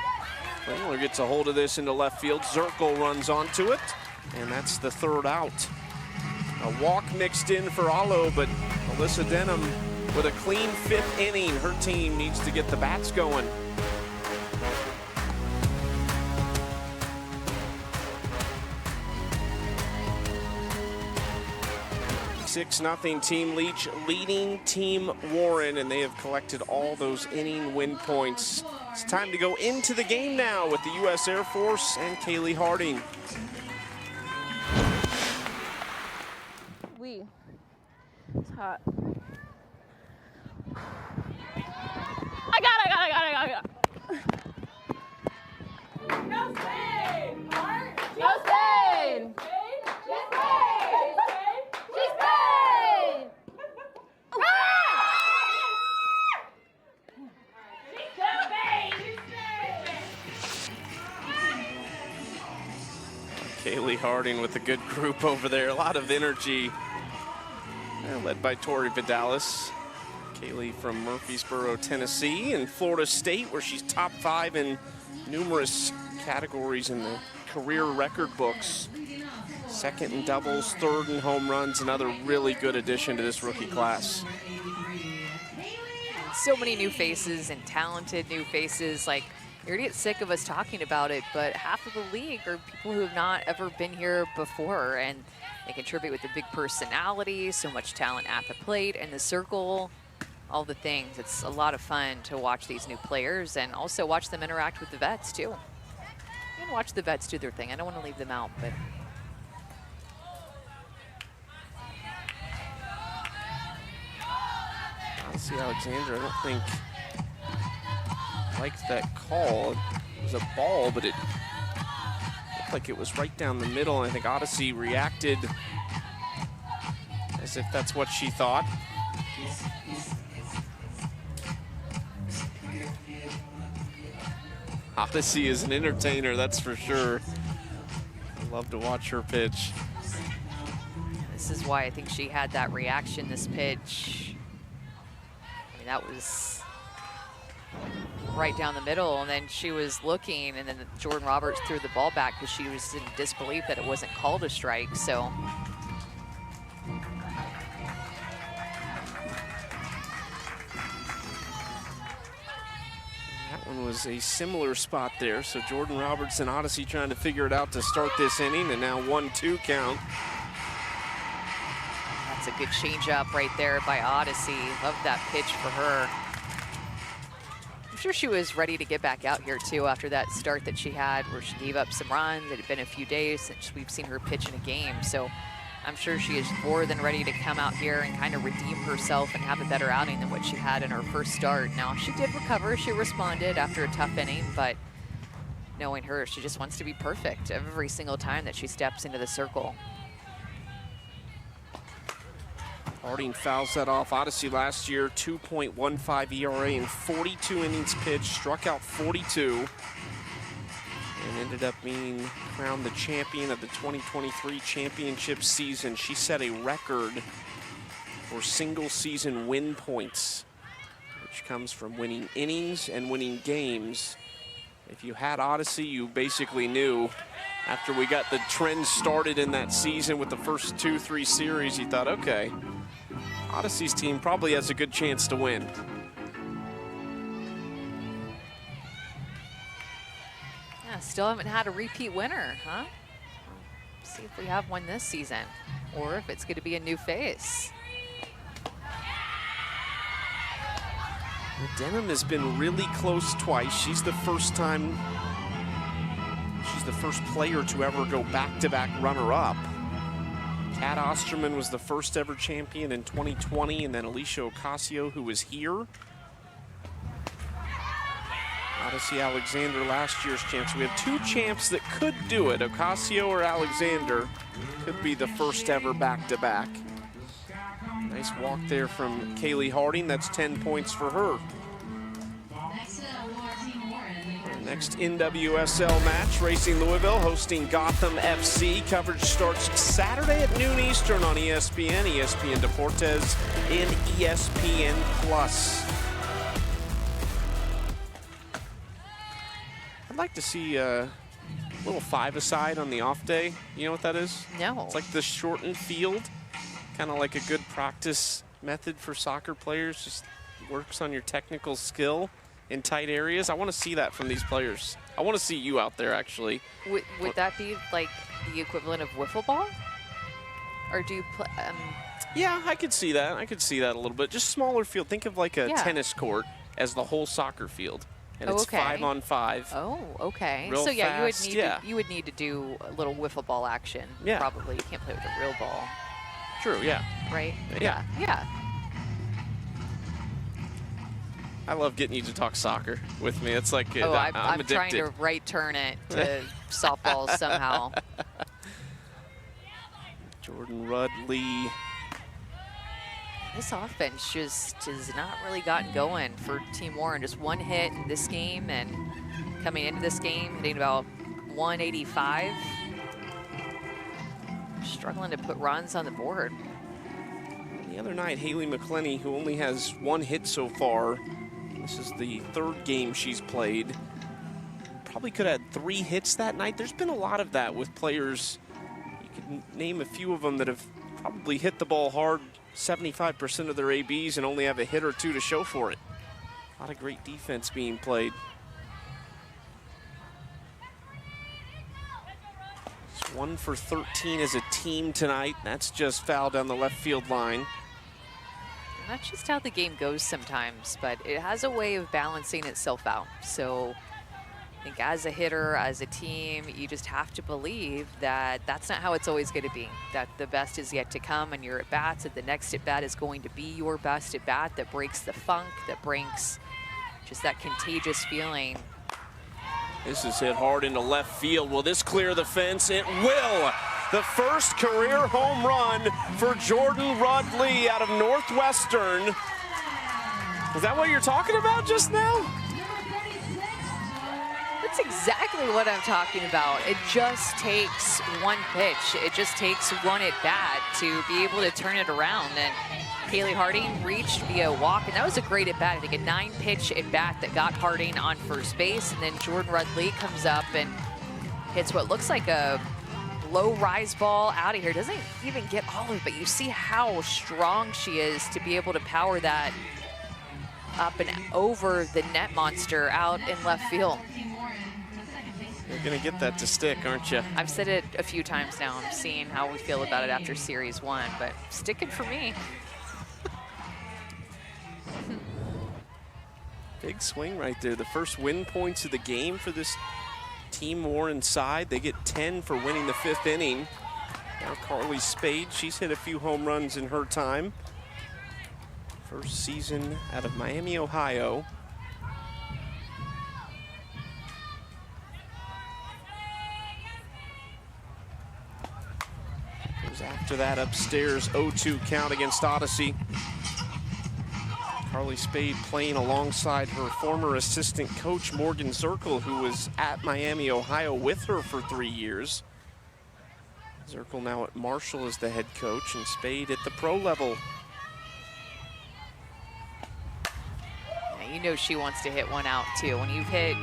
Klingler gets a hold of this into left field. Zirkle runs onto it, and that's the 3rd out. A walk mixed in for Alo, but Alyssa Denham with a clean 5th inning. Her team needs to get the bats going. 6-0 Team Leach leading Team Warren, and they have collected all those inning win points. It's time to go into the game now with the U.S. Air Force and Kaylee Harding. It's hot. I got it. No Spain! No Spain! Kaylee Harding with a good group over there. A lot of energy. Led by Tori Vidales. Kaylee from Murfreesboro, Tennessee, and Florida State, where she's top 5 in numerous categories in the career record books. 2nd in doubles, 3rd in home runs. Another really good addition to this rookie class. So many new faces and talented new faces. Like, you're gonna get sick of us talking about it, but half of the league are people who have not ever been here before, and they contribute with a big personality, so much talent at the plate and the circle, all the things. It's a lot of fun to watch these new players and also watch them interact with the vets too. And watch the vets do their thing. I don't want to leave them out, but Odyssey Alexander, I don't think liked that call. It was a ball, but it looked like it was right down the middle, and I think Odyssey reacted as if that's what she thought. Odyssey is an entertainer, that's for sure. I love to watch her pitch. this is why I think she had that reaction this pitch. I mean, that was right down the middle, and then she was looking, and then Jordan Roberts threw the ball back because she was in disbelief that it wasn't called a strike. So that one was a similar spot there. So Jordan Roberts and Odyssey trying to figure it out to start this inning, and now 1-2 count. that's a good changeup right there by Odyssey. Love that pitch for her. I'm sure she was ready to get back out here too after that start that she had where she gave up some runs. It had been a few days since we've seen her pitch in a game. So I'm sure she is more than ready to come out here and kind of redeem herself and have a better outing than what she had in her first start. Now, she did recover. She responded after a tough inning, but knowing her, she just wants to be perfect every single time that she steps into the circle. Harding fouls that off. Odyssey last year, 2.15 ERA in 42 innings pitched, struck out 42, and ended up being crowned the champion of the 2023 championship season. She set a record for single season win points, which comes from winning innings and winning games. If you had Odyssey, you basically knew after we got the trend started in that season with the first 2-3 series, you thought, okay, Odyssey's team probably has a good chance to win. Yeah, still haven't had a repeat winner, huh? See if we have one this season, or if it's going to be a new face. Denham has been really close twice. She's the first player to ever go back-to-back runner-up. Kat Osterman was the first ever champion in 2020, and then Alicia Ocasio, who was here. Odyssey Alexander, last year's champ. So we have two champs that could do it. Ocasio or Alexander could be the first ever back-to-back. Nice walk there from Kaylee Harding. That's 10 points for her. Next NWSL match, Racing Louisville hosting Gotham FC. Coverage starts Saturday at noon Eastern on ESPN, ESPN Deportes, and ESPN Plus. I'd like to see a little five-a-side on the off day. You know what that is? No. It's like the shortened field, kind of like a good practice method for soccer players. Just works on your technical skill in tight areas. I want to see that from these players. I want to see you out there, actually. Would that be like the equivalent of wiffle ball? Or do you play? Yeah, I could see that. I could see that a little bit. Just smaller field. Think of like a tennis court as the whole soccer field. And it's 5-on-5. Oh, okay. Real so yeah, fast, you would need to do a little wiffle ball action. Yeah. Probably. You can't play with a real ball. True, yeah. Right? Yeah. Yeah. I love getting you to talk soccer with me. It's like I'm addicted. trying to right turn it to softball somehow. Jordan Rudley. This offense just has not really gotten going for Team Warren. Just one hit in this game, and coming into this game, hitting about 185. Struggling to put runs on the board. The other night, Haley McClenny, who only has one hit so far, this is the third game she's played, probably could have had 3 hits that night. There's been a lot of that with players. You could name a few of them that have probably hit the ball hard 75% of their ABs and only have a hit or 2 to show for it. A lot of great defense being played. It's 1 for 13 as a team tonight. That's just foul down the left field line. That's just how the game goes sometimes, but it has a way of balancing itself out. So I think as a hitter, as a team, you just have to believe that that's not how it's always going to be, that the best is yet to come and your at-bats, that the next at-bat is going to be your best at-bat that breaks the funk, that brings just that contagious feeling. This is hit hard into left field. Will this clear the fence? It will. The first career home run for Jordan Rudley out of Northwestern. Is that what you're talking about just now? That's exactly what I'm talking about. It just takes one pitch. It just takes one at-bat to be able to turn it around. And Kaylee Harding reached via walk, and that was a great at-bat. I think a 9-pitch at-bat that got Harding on first base, and then Jordan Rudley comes up and hits what looks like a low rise ball out of here. Doesn't even get all of it, but you see how strong she is to be able to power that up and over the net monster out in left field. You're going to get that to stick, aren't you? I've said it a few times now. I'm seeing how we feel about it after Series 1, but sticking for me. Big swing right there. The first win points of the game for this Team Warren side. They get 10 for winning the 5th inning. Now Carly Spade, she's hit a few home runs in her time. First season out of Miami, Ohio. Goes after that upstairs 0-2 count against Odyssey. Carly Spade playing alongside her former assistant coach, Morgan Zirkle, who was at Miami, Ohio with her for 3 years. Zirkle now at Marshall as the head coach, and Spade at the pro level. Yeah, you know she wants to hit one out too. When you've hit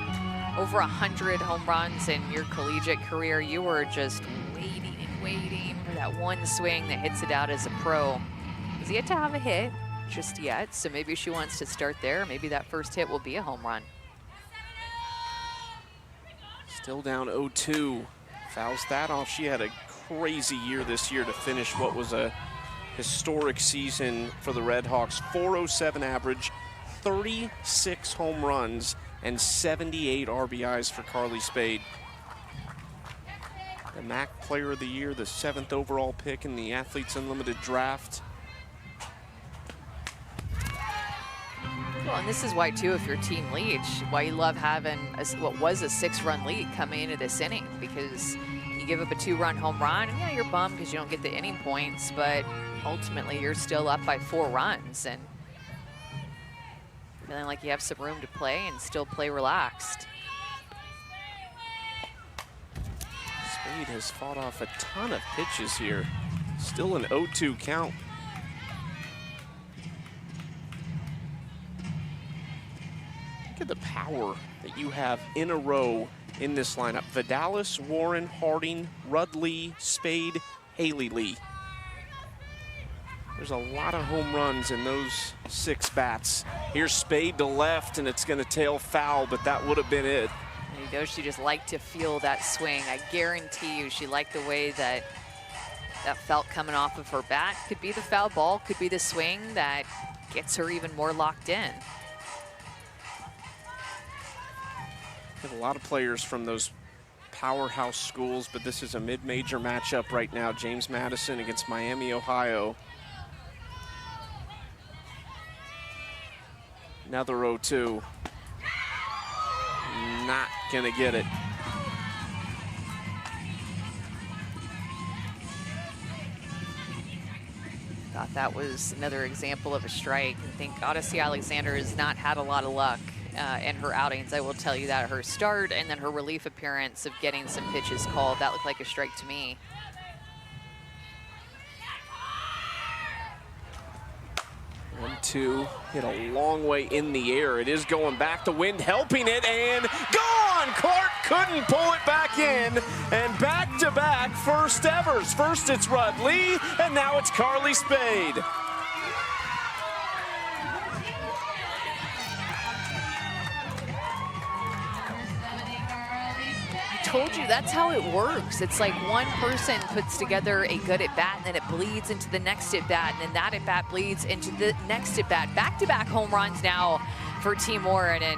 over 100 home runs in your collegiate career, you were just waiting and waiting for that one swing that hits it out as a pro. He's yet to have a hit just yet, so maybe she wants to start there. Maybe that first hit will be a home run. Still down 0-2. Fouls that off. She had a crazy year this year to finish what was a historic season for the Red Hawks. 407 average, 36 home runs, and 78 RBIs for Carly Spade. The MAC Player of the Year, the 7th overall pick in the Athletes Unlimited draft. Well, and this is why, too, if you're Team Leach, why you love having what was a 6-run lead coming into this inning, because you give up a 2-run home run, and yeah, you're bummed because you don't get the inning points, but ultimately you're still up by 4 runs and feeling like you have some room to play and still play relaxed. Spade has fought off a ton of pitches here. Still an 0-2 count. Look at the power that you have in a row in this lineup. Vidales, Warren, Harding, Rudley, Spade, Haley Lee. There's a lot of home runs in those 6 bats. Here's Spade to left, and it's going to tail foul, but that would have been it. There you go. She just liked to feel that swing. I guarantee you she liked the way that felt coming off of her bat. Could be the foul ball, could be the swing that gets her even more locked in. We have a lot of players from those powerhouse schools, but this is a mid-major matchup right now. James Madison against Miami, Ohio. Another 0-2. Not gonna get it. Thought that was another example of a strike. I think Odyssey Alexander has not had a lot of luck in her outings. I will tell you that. Her start and then her relief appearance of getting some pitches called, that looked like a strike to me. One, two, hit a long way in the air. It is going back, the wind helping it, and gone! Clark couldn't pull it back in, and back-to-back first evers. First it's Rud Lee, and now it's Carly Spade. Told you that's how it works. It's like one person puts together a good at bat and then it bleeds into the next at bat, and then that at bat bleeds into the next at bat. Back-to-back home runs now for Team Warren, and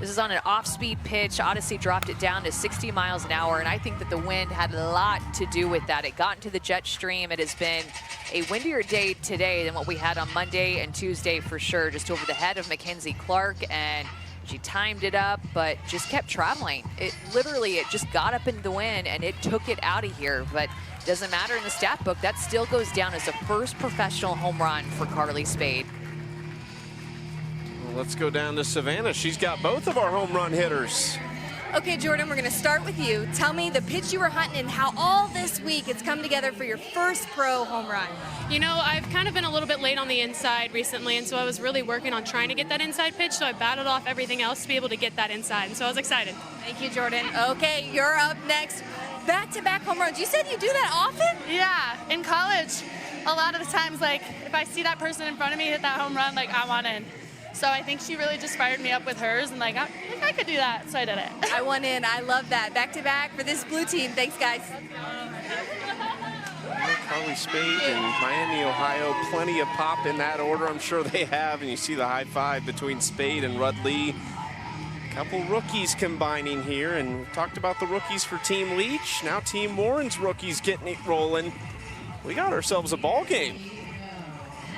this is on an off-speed pitch. Odyssey dropped it down to 60 miles an hour, and I think that the wind had a lot to do with that. It got into the jet stream. It has been a windier day today than what we had on Monday and Tuesday for sure, just over the head of Mackenzie Clark, and she timed it up, but just kept traveling. It just got up into the wind and it took it out of here. But it doesn't matter in the stat book. That still goes down as the first professional home run for Carly Spade. Well, let's go down to Savannah. She's got both of our home run hitters. Okay, Jordan, we're going to start with you. Tell me the pitch you were hunting and how all this week it's come together for your first pro home run. You know, I've kind of been a little bit late on the inside recently, and so I was really working on trying to get that inside pitch, so I battled off everything else to be able to get that inside, and so I was excited. Thank you, Jordan. Okay, you're up next. Back-to-back home runs. You said you do that often? Yeah, in college, a lot of the times, like, if I see that person in front of me hit that home run, like, I want in. So I think she really just fired me up with hers, and like, I could do that, so I did it. I won in. I love that. Back to back for this blue team. Thanks, guys. Carly Spade and Miami, Ohio, plenty of pop in that order. I'm sure they have, and you see the high five between Spade and Rudley. A couple rookies combining here, and we talked about the rookies for Team Leach. Now Team Warren's rookies getting it rolling. We got ourselves a ball game.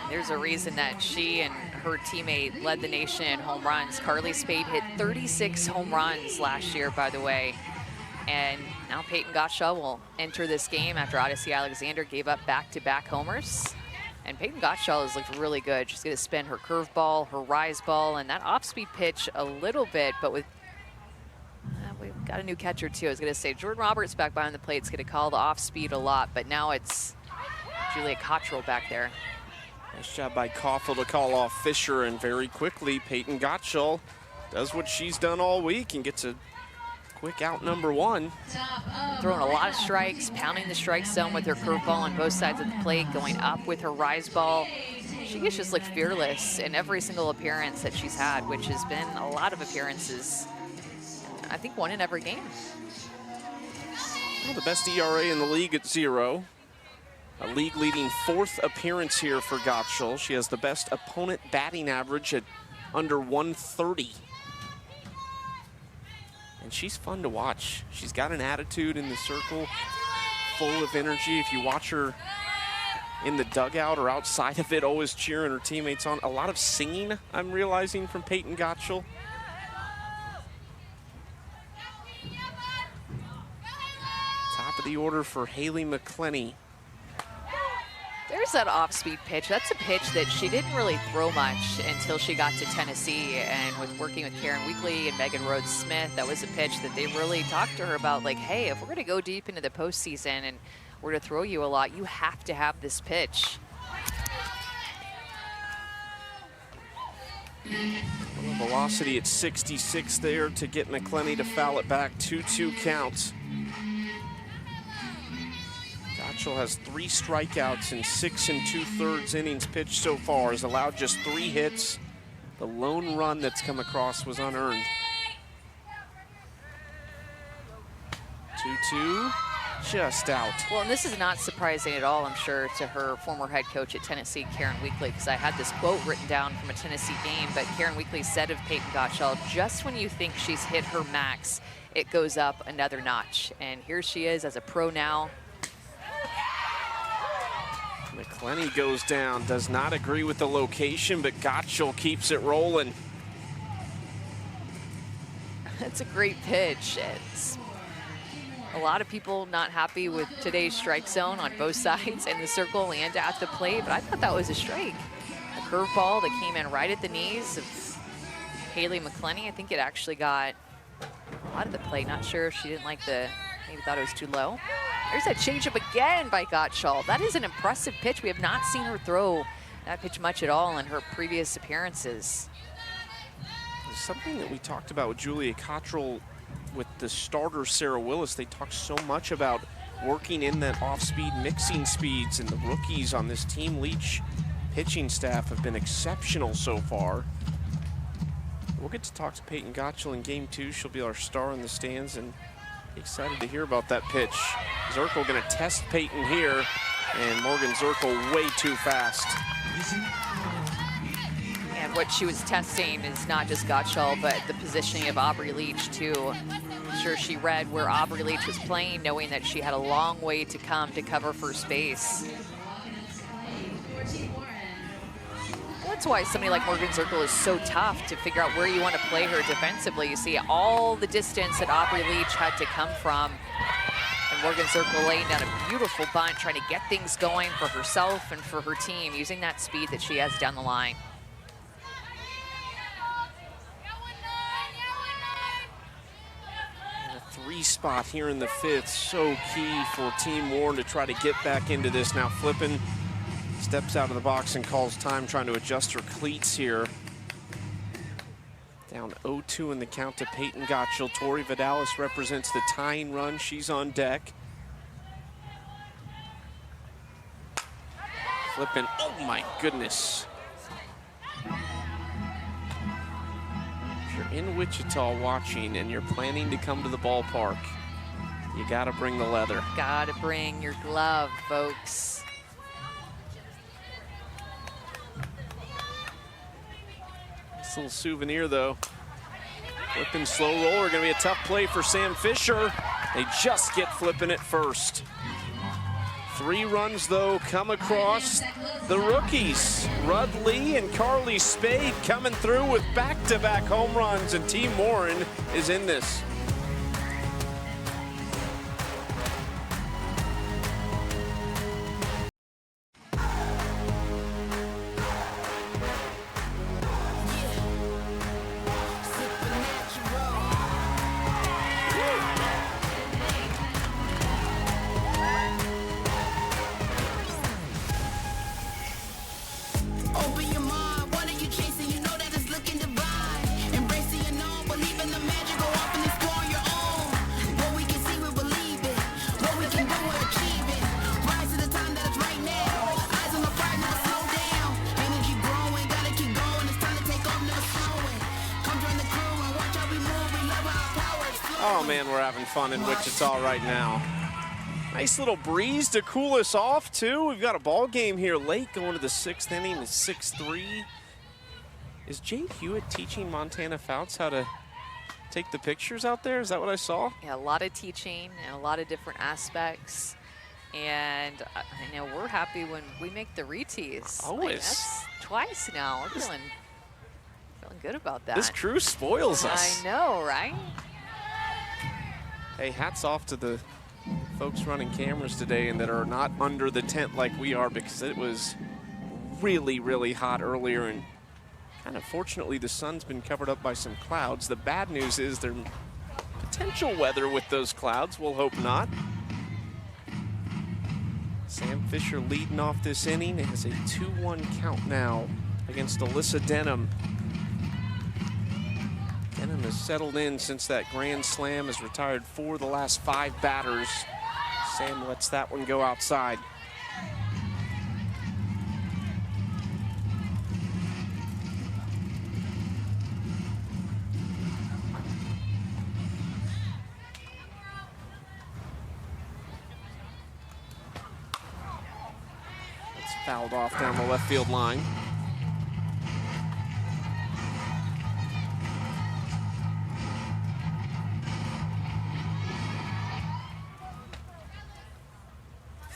There's a reason that she and her teammate led the nation in home runs. Carly Spade hit 36 home runs last year, by the way. And now Peyton Gottschall will enter this game after Odyssey Alexander gave up back-to-back homers. And Peyton Gottschall has looked really good. She's going to spin her curveball, her rise ball, and that off-speed pitch a little bit, but with we've got a new catcher too. I was going to say Jordan Roberts back behind the plate is going to call the off-speed a lot, but now it's Julia Cottrell back there. Nice job by Koffel to call off Fischer, and very quickly Peyton Gottschall does what she's done all week and gets a quick out number one. Throwing a lot of strikes, pounding the strike zone with her curveball on both sides of the plate, going up with her rise ball. She has just looked fearless in every single appearance that she's had, which has been a lot of appearances. I think one in every game. Well, the best ERA in the league at 0. A league-leading 4th appearance here for Gottschall. She has the best opponent batting average at under 130. And she's fun to watch. She's got an attitude in the circle, full of energy. If you watch her in the dugout or outside of it, always cheering her teammates on. A lot of singing, I'm realizing, from Peyton Gottschall. Top of the order for Haley McClenny. There's that off-speed pitch. That's a pitch that she didn't really throw much until she got to Tennessee. And with working with Karen Weekly and Megan Rhodes-Smith, that was a pitch that they really talked to her about, like, hey, if we're going to go deep into the postseason and we're going to throw you a lot, you have to have this pitch. Velocity at 66 there to get McClenny to foul it back. 2-2 count. Gottschall has 3 strikeouts in 6 2/3 innings pitched so far. Has allowed just 3 hits. The lone run that's come across was unearned. 2-2, just out. Well, and this is not surprising at all, I'm sure, to her former head coach at Tennessee, Karen Weekly, because I had this quote written down from a Tennessee game, but Karen Weekly said of Peyton Gottschall, just when you think she's hit her max, it goes up another notch. And here she is as a pro now. McClenny goes down, does not agree with the location, but Gottschall keeps it rolling. That's a great pitch. It's a lot of people not happy with today's strike zone on both sides in the circle and at the plate, but I thought that was a strike. A curveball that came in right at the knees of Haley McClenny. I think it actually got a lot of the plate. Not sure if she didn't like maybe thought it was too low. There's that changeup again by Gottschall. That is an impressive pitch. We have not seen her throw that pitch much at all in her previous appearances. There's something that we talked about with Julia Cottrell with the starter Sarah Willis. They talked so much about working in that off-speed mixing speeds, and the rookies on this Team Leach pitching staff have been exceptional so far. We'll get to talk to Peyton Gottschall in game 2. She'll be our star in the stands, and excited to hear about that pitch. Zirkle going to test Peyton here, and Morgan Zirkle way too fast. And what she was testing is not just Gottschall, but the positioning of Aubrey Leach too. I'm sure she read where Aubrey Leach was playing, knowing that she had a long way to come to cover first base. That's why somebody like Morgan Zirkle is so tough to figure out where you want to play her defensively. You see all the distance that Aubrey Leach had to come from. And Morgan Zirkle laying down a beautiful bunt, trying to get things going for herself and for her team, using that speed that she has down the line. And a 3 spot here in the 5th, so key for Team Warren to try to get back into this. Now Flippin steps out of the box and calls time, trying to adjust her cleats here. Down 0-2 in the count to Peyton Gottschall. Tori Vidales represents the tying run. She's on deck. Flippin', oh my goodness. you're in Wichita watching and you're planning to come to the ballpark, you gotta bring the leather. Gotta bring your glove, folks. This little souvenir, though. Flipping slow roller, gonna be a tough play for Sam Fischer. They just get flipping it first. 3 runs, though, come across the rookies. Rudd Lee and Carly Spade coming through with back-to-back home runs, and Team Warren is in this. Oh man, we're having fun in Wichita right now. Nice little breeze to cool us off too. We've got a ball game here late going to the 6th inning. It's 6-3. Is Jade Hewitt teaching Montana Fouts how to take the pictures out there? Is that what I saw? Yeah, a lot of teaching and a lot of different aspects. And I know we're happy when we make the re-tees. Always. Like, that's twice now. We're feeling good about that. This crew spoils us. I know, right? Hey, hats off to the folks running cameras today and that are not under the tent like we are, because it was really, really hot earlier, and kind of fortunately the sun's been covered up by some clouds. The bad news is there's potential weather with those clouds. We'll hope not. Sam Fischer leading off this inning. It has a 2-1 count now against Alyssa Denham. Denham has settled in since that grand slam, has retired 4 of the last 5 batters. Sam lets that one go outside. It's fouled off down the left field line.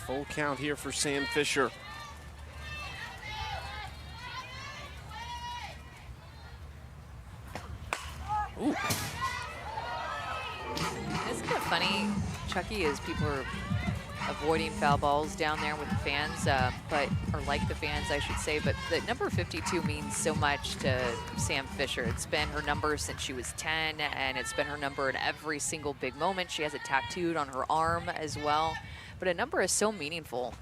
Full count here for Sam Fischer. Ooh. Isn't it funny, Chucky, is people are avoiding foul balls down there with the fans, or like the fans, I should say, but the number 52 means so much to Sam Fischer. It's been her number since she was 10, and it's been her number in every single big moment. She has it tattooed on her arm as well. But a number is so meaningful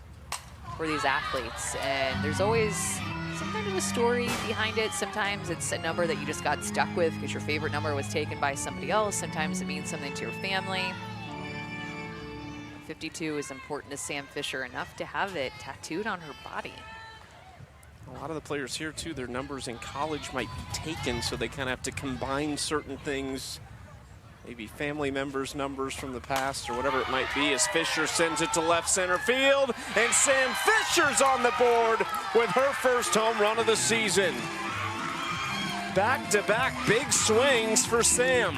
for these athletes, and there's always some kind of a story behind it. Sometimes it's a number that you just got stuck with because your favorite number was taken by somebody else. Sometimes it means something to your family. 52 is important to Sam Fischer enough to have it tattooed on her body. A lot of the players here too, their numbers in college might be taken, so they kind of have to combine certain things. Maybe family members' numbers from the past or whatever it might be, as Fischer sends it to left center field, and Sam Fischer's on the board with her first home run of the season. Back-to-back big swings for Sam.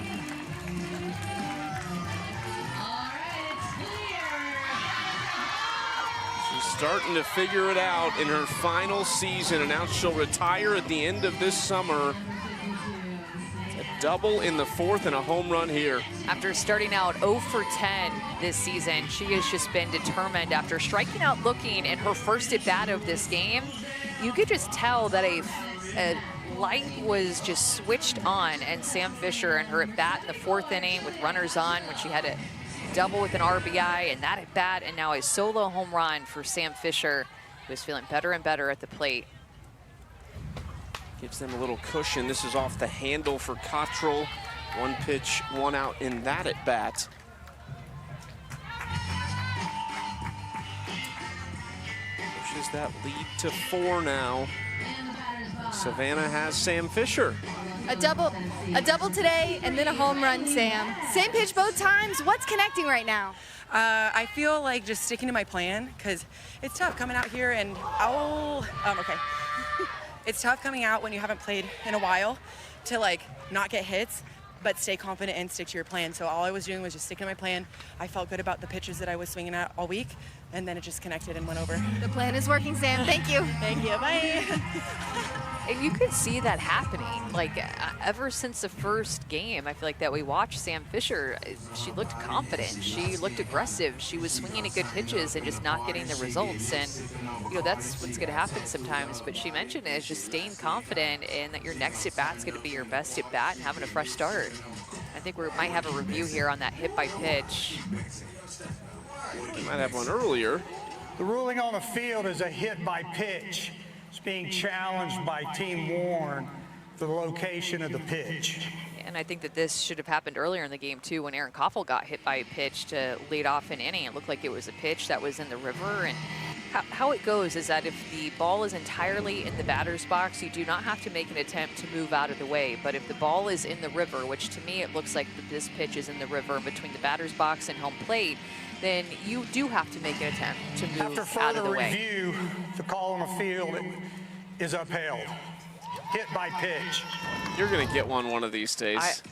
She's starting to figure it out in her final season, and now she'll retire at the end of this summer. Double in the 4th and a home run here. After starting out 0 for 10 this season, she has just been determined. After striking out looking in her first at-bat of this game, you could just tell that a light was just switched on, and Sam Fischer and her at-bat in the 4th inning with runners on when she had a double with an RBI, and that at-bat, and now a solo home run for Sam Fischer, who is feeling better and better at the plate. Gives them a little cushion. This is off the handle for Cottrell. 1 pitch, 1 out in that at bat. Pushes that lead to 4 now. Savannah has Sam Fischer. A double today, and then a home run, Sam. Same pitch both times. What's connecting right now? I feel like just sticking to my plan, because it's tough coming out here and, okay. It's tough coming out when you haven't played in a while to like not get hits, but stay confident and stick to your plan. So all I was doing was just sticking to my plan. I felt good about the pitches that I was swinging at all week, and then it just connected and went over. The plan is working, Sam. Thank you. Thank you. Bye. And you could see that happening, like ever since the first game. I feel like that we watched Sam Fischer. She looked confident. She looked aggressive. She was swinging at good pitches and just not getting the results. And you know that's what's going to happen sometimes. But she mentioned it is just staying confident and that your next at bat's going to be your best at bat and having a fresh start. I think we might have a review here on that hit by pitch. We might have one earlier. The ruling on the field is a hit by pitch. It's being challenged by Team Warren, the location of the pitch. And I think that this should have happened earlier in the game too, when Aaron Koffel got hit by a pitch to lead off an inning. It looked like it was a pitch that was in the river. And how it goes is that if the ball is entirely in the batter's box, you do not have to make an attempt to move out of the way. But if the ball is in the river, which to me it looks like this pitch is in the river between the batter's box and home plate, then you do have to make an attempt to move out of the way. After further review, the call on the field is upheld. Hit by pitch. You're going to get one of these days.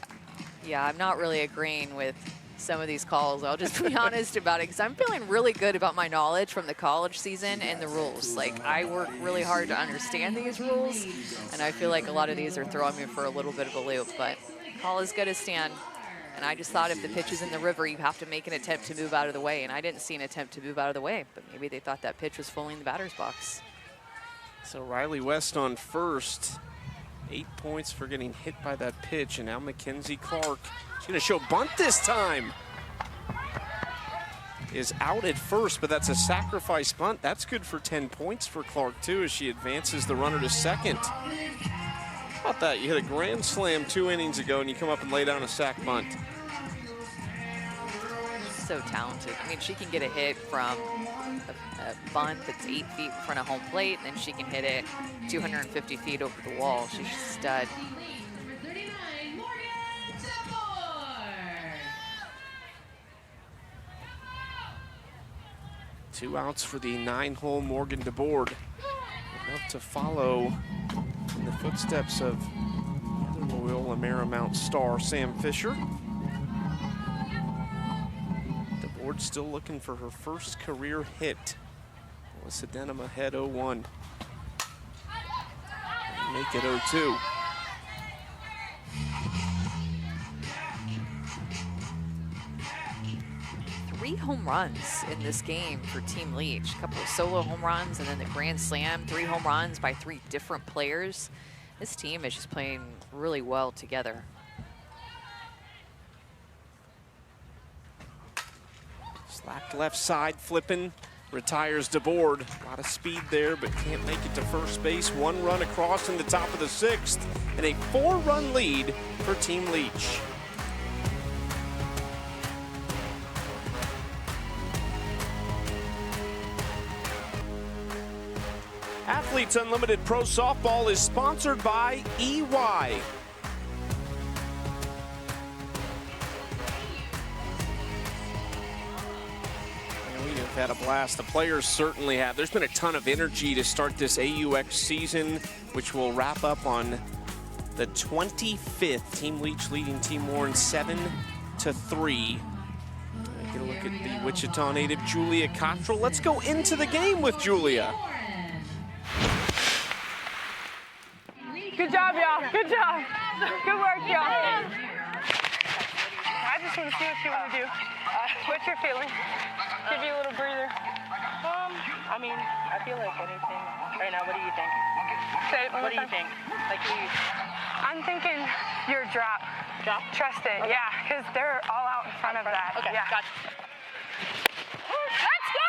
Yeah, I'm not really agreeing with some of these calls. I'll just be honest about it, because I'm feeling really good about my knowledge from the college season and the rules. Like, I work really hard to understand these rules, and I feel like a lot of these are throwing me for a little bit of a loop, but call as good as stand. And I just thought if the pitch is in the river, you have to make an attempt to move out of the way. And I didn't see an attempt to move out of the way, but maybe they thought that pitch was fully in the batter's box. So Riley West on first. 8 points for getting hit by that pitch. And now Mackenzie Clark, she's going to show bunt this time. Is out at first, but that's a sacrifice bunt. That's good for 10 points for Clark, too, as she advances the runner to second. How about that? You hit a grand slam 2 innings ago, and you come up and lay down a sac bunt. So talented. I mean, she can get a hit from a bunt that's 8 feet in front of home plate, and then she can hit it 250 feet over the wall. She's a stud. 2 outs for the 9-hole Morgan DeBoard. Enough to follow in the footsteps of the Loyola Marymount star, Sam Fischer. DeBoard still looking for her first career hit. Alyssa Denham ahead 0-1. Make it 0-2. Three home runs in this game for Team Leach. A couple of solo home runs and then the grand slam. 3 home runs by 3 different players. This team is just playing really well together. Slapped left side, flipping, retires DeBoard. A lot of speed there, but can't make it to first base. 1 run across in the top of the 6th, and a 4-run lead for Team Leach. Athletes Unlimited Pro Softball is sponsored by EY. We have had a blast. The players certainly have. There's been a ton of energy to start this AUX season, which will wrap up on the 25th. Team Leach leading Team Warren 7-3. Get a look at the Wichita native Julia Cottrell. Let's go into the game with Julia. Good job, y'all. Good job. Good work, y'all. I just want to see what you want to do. What's your feeling? Give you a little breather. I mean, I feel like anything right now. What do you think? Say it one What do more you time. think? Like you? I'm thinking your drop. Drop? Trust it, Okay. yeah, because they're all out in front of that. Okay, yeah. gotcha. Let's go!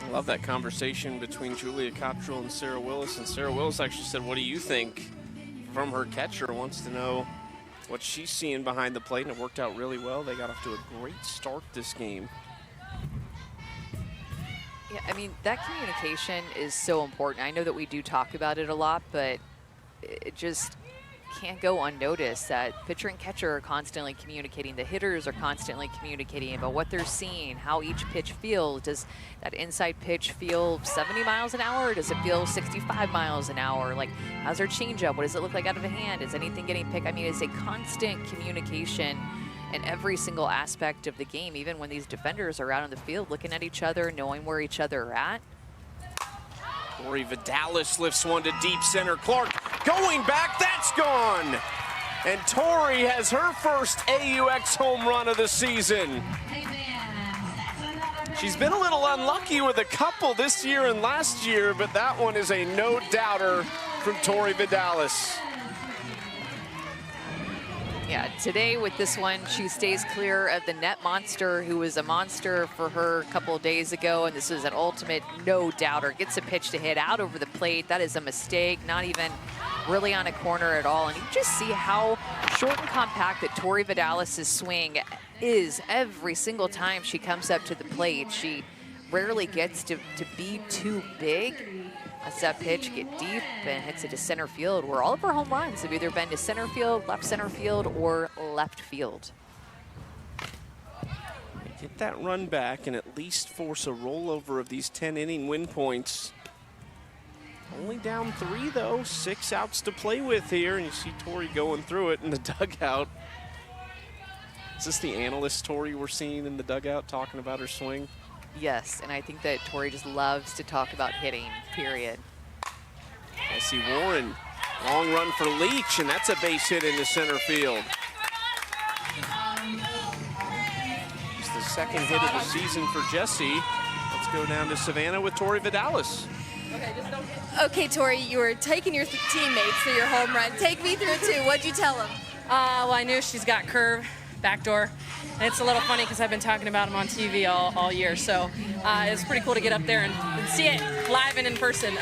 I love that conversation between Julia Cottrell and Sarah Willis. And Sarah Willis actually said, what do you think? From her catcher, wants to know what she's seeing behind the plate, and it worked out really well. They got off to a great start this game. Yeah, I mean, that communication is so important. I know that we do talk about it a lot, but it just can't go unnoticed that pitcher and catcher are constantly communicating. The hitters are constantly communicating about what they're seeing, how each pitch feels. Does that inside pitch feel 70 miles an hour? Does it feel 65 miles an hour? Like, how's their changeup? What does it look like out of a hand? Is anything getting picked? I mean, it's a constant communication in every single aspect of the game, even when these defenders are out on the field looking at each other, knowing where each other are at. Tori Vidales lifts one to deep center. Clark going back, that's gone. And Tori has her first AUX home run of the season. She's been a little unlucky with a couple this year and last year, but that one is a no-doubter from Tori Vidales. Yeah, today with this one, she stays clear of the net monster, who was a monster for her a couple of days ago, and this is an ultimate no-doubter. Gets a pitch to hit out over the plate. That is a mistake, not even really on a corner at all. And you just see how short and compact that Tori Vidales' swing is every single time she comes up to the plate. She rarely gets to be too big. Lets that pitch get deep and hits it to center field, where all of her home runs have either been to center field, or left field. Get that run back and at least force a rollover of these 10-inning win points. Only down 3, though. 6 outs to play with here, and you see Tori going through it in the dugout. Is this the analyst Tori we're seeing in the dugout talking about her swing? Yes, and I think that Tori just loves to talk about hitting, period. Jesse Warren, long run for Leach, and that's a base hit into center field. It's the second hit of the season for Jesse. Let's go down to Savannah with Tori Vidales. Okay, Tori, you were taking your teammates through your home run. Take me through it too. What'd you tell them? Well, I knew she's got curve, backdoor. And it's a little funny because I've been talking about him on TV all year, so it's pretty cool to get up there and see it live and in person.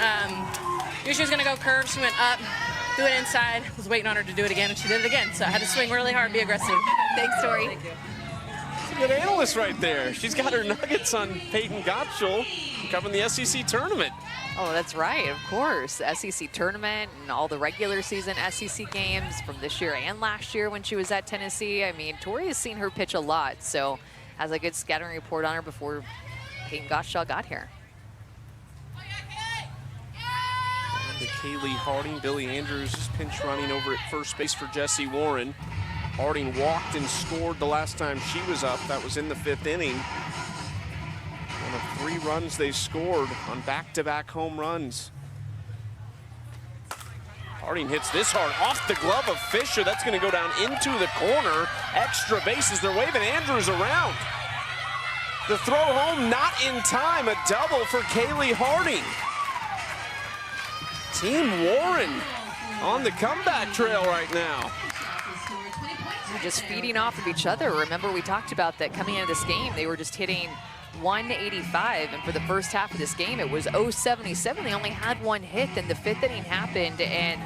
Knew she was going to go curve. She went up, threw it inside, was waiting on her to do it again, and she did it again. So I had to swing really hard, be aggressive. Thanks, Tori. Thank you. It's a good analyst right there. She's got her nuggets on Peyton Gottschall covering the SEC tournament. Oh, that's right, of course. The SEC tournament and all the regular season SEC games from this year and last year when she was at Tennessee. I mean, Tori has seen her pitch a lot, so has a good scouting report on her before Peyton Gottschall got here. To Kaylee Harding, Billy Andrews is pinch running over at first base for Jesse Warren. Harding walked and scored the last time she was up. That was in the 5th inning. One of 3 runs they scored on back-to-back home runs. Harding hits this hard off the glove of Fischer. That's going to go down into the corner. Extra bases. They're waving Andrews around. The throw home not in time. A double for Kaylee Harding. Team Warren on the comeback trail right now. They're just feeding off of each other. Remember, we talked about that coming into this game. They were just hitting 185, and for the first half of this game, it was 077. They only had 1 hit. Then the 5th inning happened, and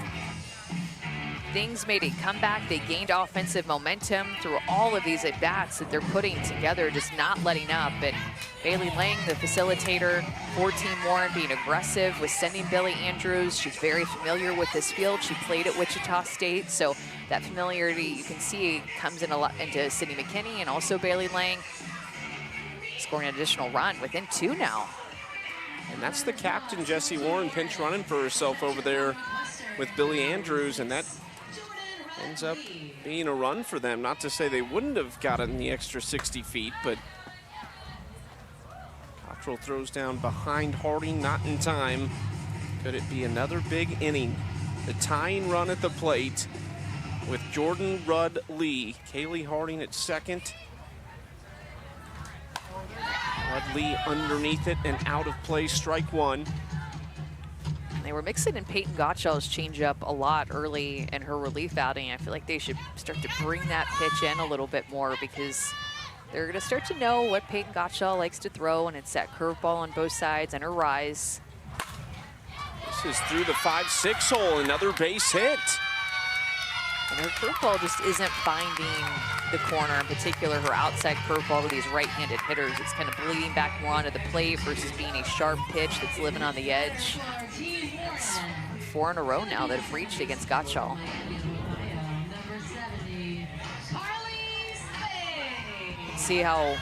things made a comeback. They gained offensive momentum through all of these at-bats that they're putting together, just not letting up. And Bailey Lang, the facilitator for Team Warren, being aggressive with sending Billy Andrews. She's very familiar with this field. She played at Wichita State, so that familiarity you can see comes in a lot into Sydney McKinney and also Bailey Lang, scoring an additional run within 2 now. And that's the captain, Jesse Warren, pinch running for herself over there with Billy Andrews, and that ends up being a run for them. Not to say they wouldn't have gotten the extra 60 feet, but Cottrell throws down behind Harding, not in time. Could it be another big inning? The tying run at the plate with Jordan Rudd Lee. Kaylee Harding at second. Rudd Lee underneath it and out of play, strike 1. They were mixing in Peyton Gottschall's changeup a lot early in her relief outing. I feel like they should start to bring that pitch in a little bit more because they're going to start to know what Peyton Gottschall likes to throw, and it's that curveball on both sides and her rise. This is through the 5-6 hole, another base hit. And her curveball just isn't finding the corner, in particular her outside curveball to these right-handed hitters. It's kind of bleeding back more onto the plate versus being a sharp pitch that's living on the edge. It's 4 in a row now that have reached against Gottschall. See how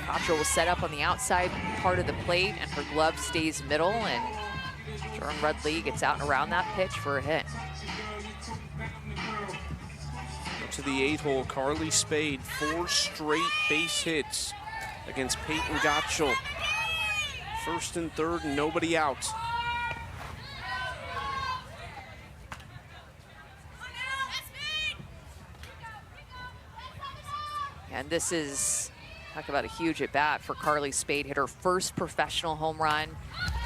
Gottschall will set up on the outside part of the plate and her glove stays middle, and Jordan Rudley gets out and around that pitch for a hit. To the 8-hole, Carly Spade, 4 straight base hits against Peyton Gottschall. First and third, and nobody out. And this is, talk about a huge at-bat for Carly Spade. Hit her first professional home run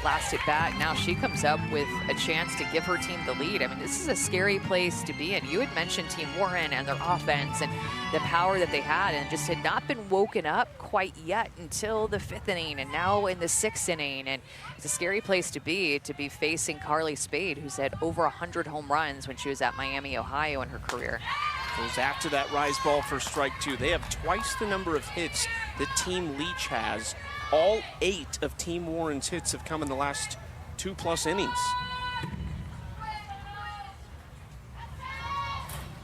last at-bat. Now she comes up with a chance to give her team the lead. I mean, this is a scary place to be in. You had mentioned Team Warren and their offense and the power that they had, and just had not been woken up quite yet until the 5th inning, and now in the 6th inning. And it's a scary place to be facing Carly Spade, who's had over 100 home runs when she was at Miami, Ohio in her career. Goes after that rise ball for strike 2. They have twice the number of hits that Team Leach has. All 8 of Team Warren's hits have come in the last 2+ innings.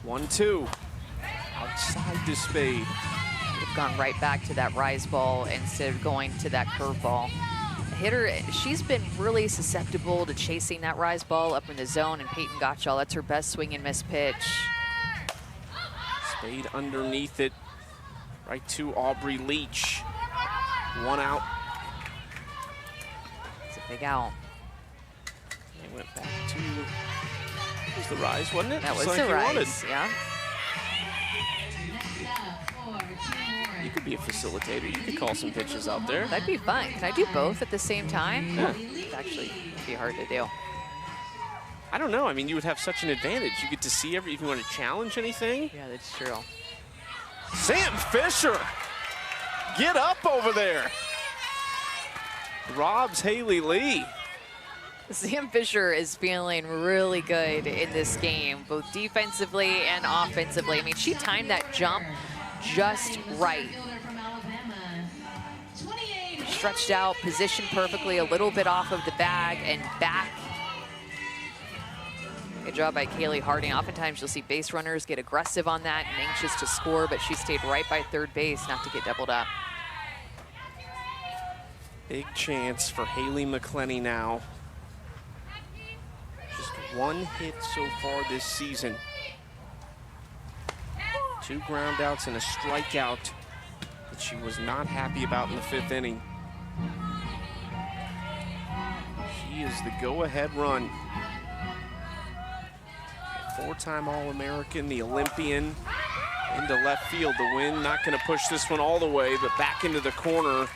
1-2. Outside to Spade. They've gone right back to that rise ball instead of going to that curveball. Hitter, she's been really susceptible to chasing that rise ball up in the zone, and Peyton Gottschall, that's her best swing and miss pitch. Spade underneath it, right to Aubrey Leach. 1 out. It's a big out. They went back to, that was the rise, wasn't it? That was like the rise, yeah. You could be a facilitator. You could call some pitches out there. That'd be fun. Can I do both at the same time? Yeah. It'd actually be hard to do. I don't know. I mean, you would have such an advantage. You get to see if you want to challenge anything. Yeah, that's true. Sam Fischer, get up over there. Robs Haley Lee. Sam Fischer is feeling really good in this game, both defensively and offensively. I mean, she timed that jump just right. Stretched out, positioned perfectly, a little bit off of the bag and back. Good job by Kaylee Harding. Oftentimes you'll see base runners get aggressive on that and anxious to score, but she stayed right by third base not to get doubled up. Big chance for Haley McClenny now. Just 1 hit so far this season. 2 ground outs and a strikeout that she was not happy about in the 5th inning. She is the go-ahead run. 4-time All-American, the Olympian, into left field. The wind not going to push this one all the way, but back into the corner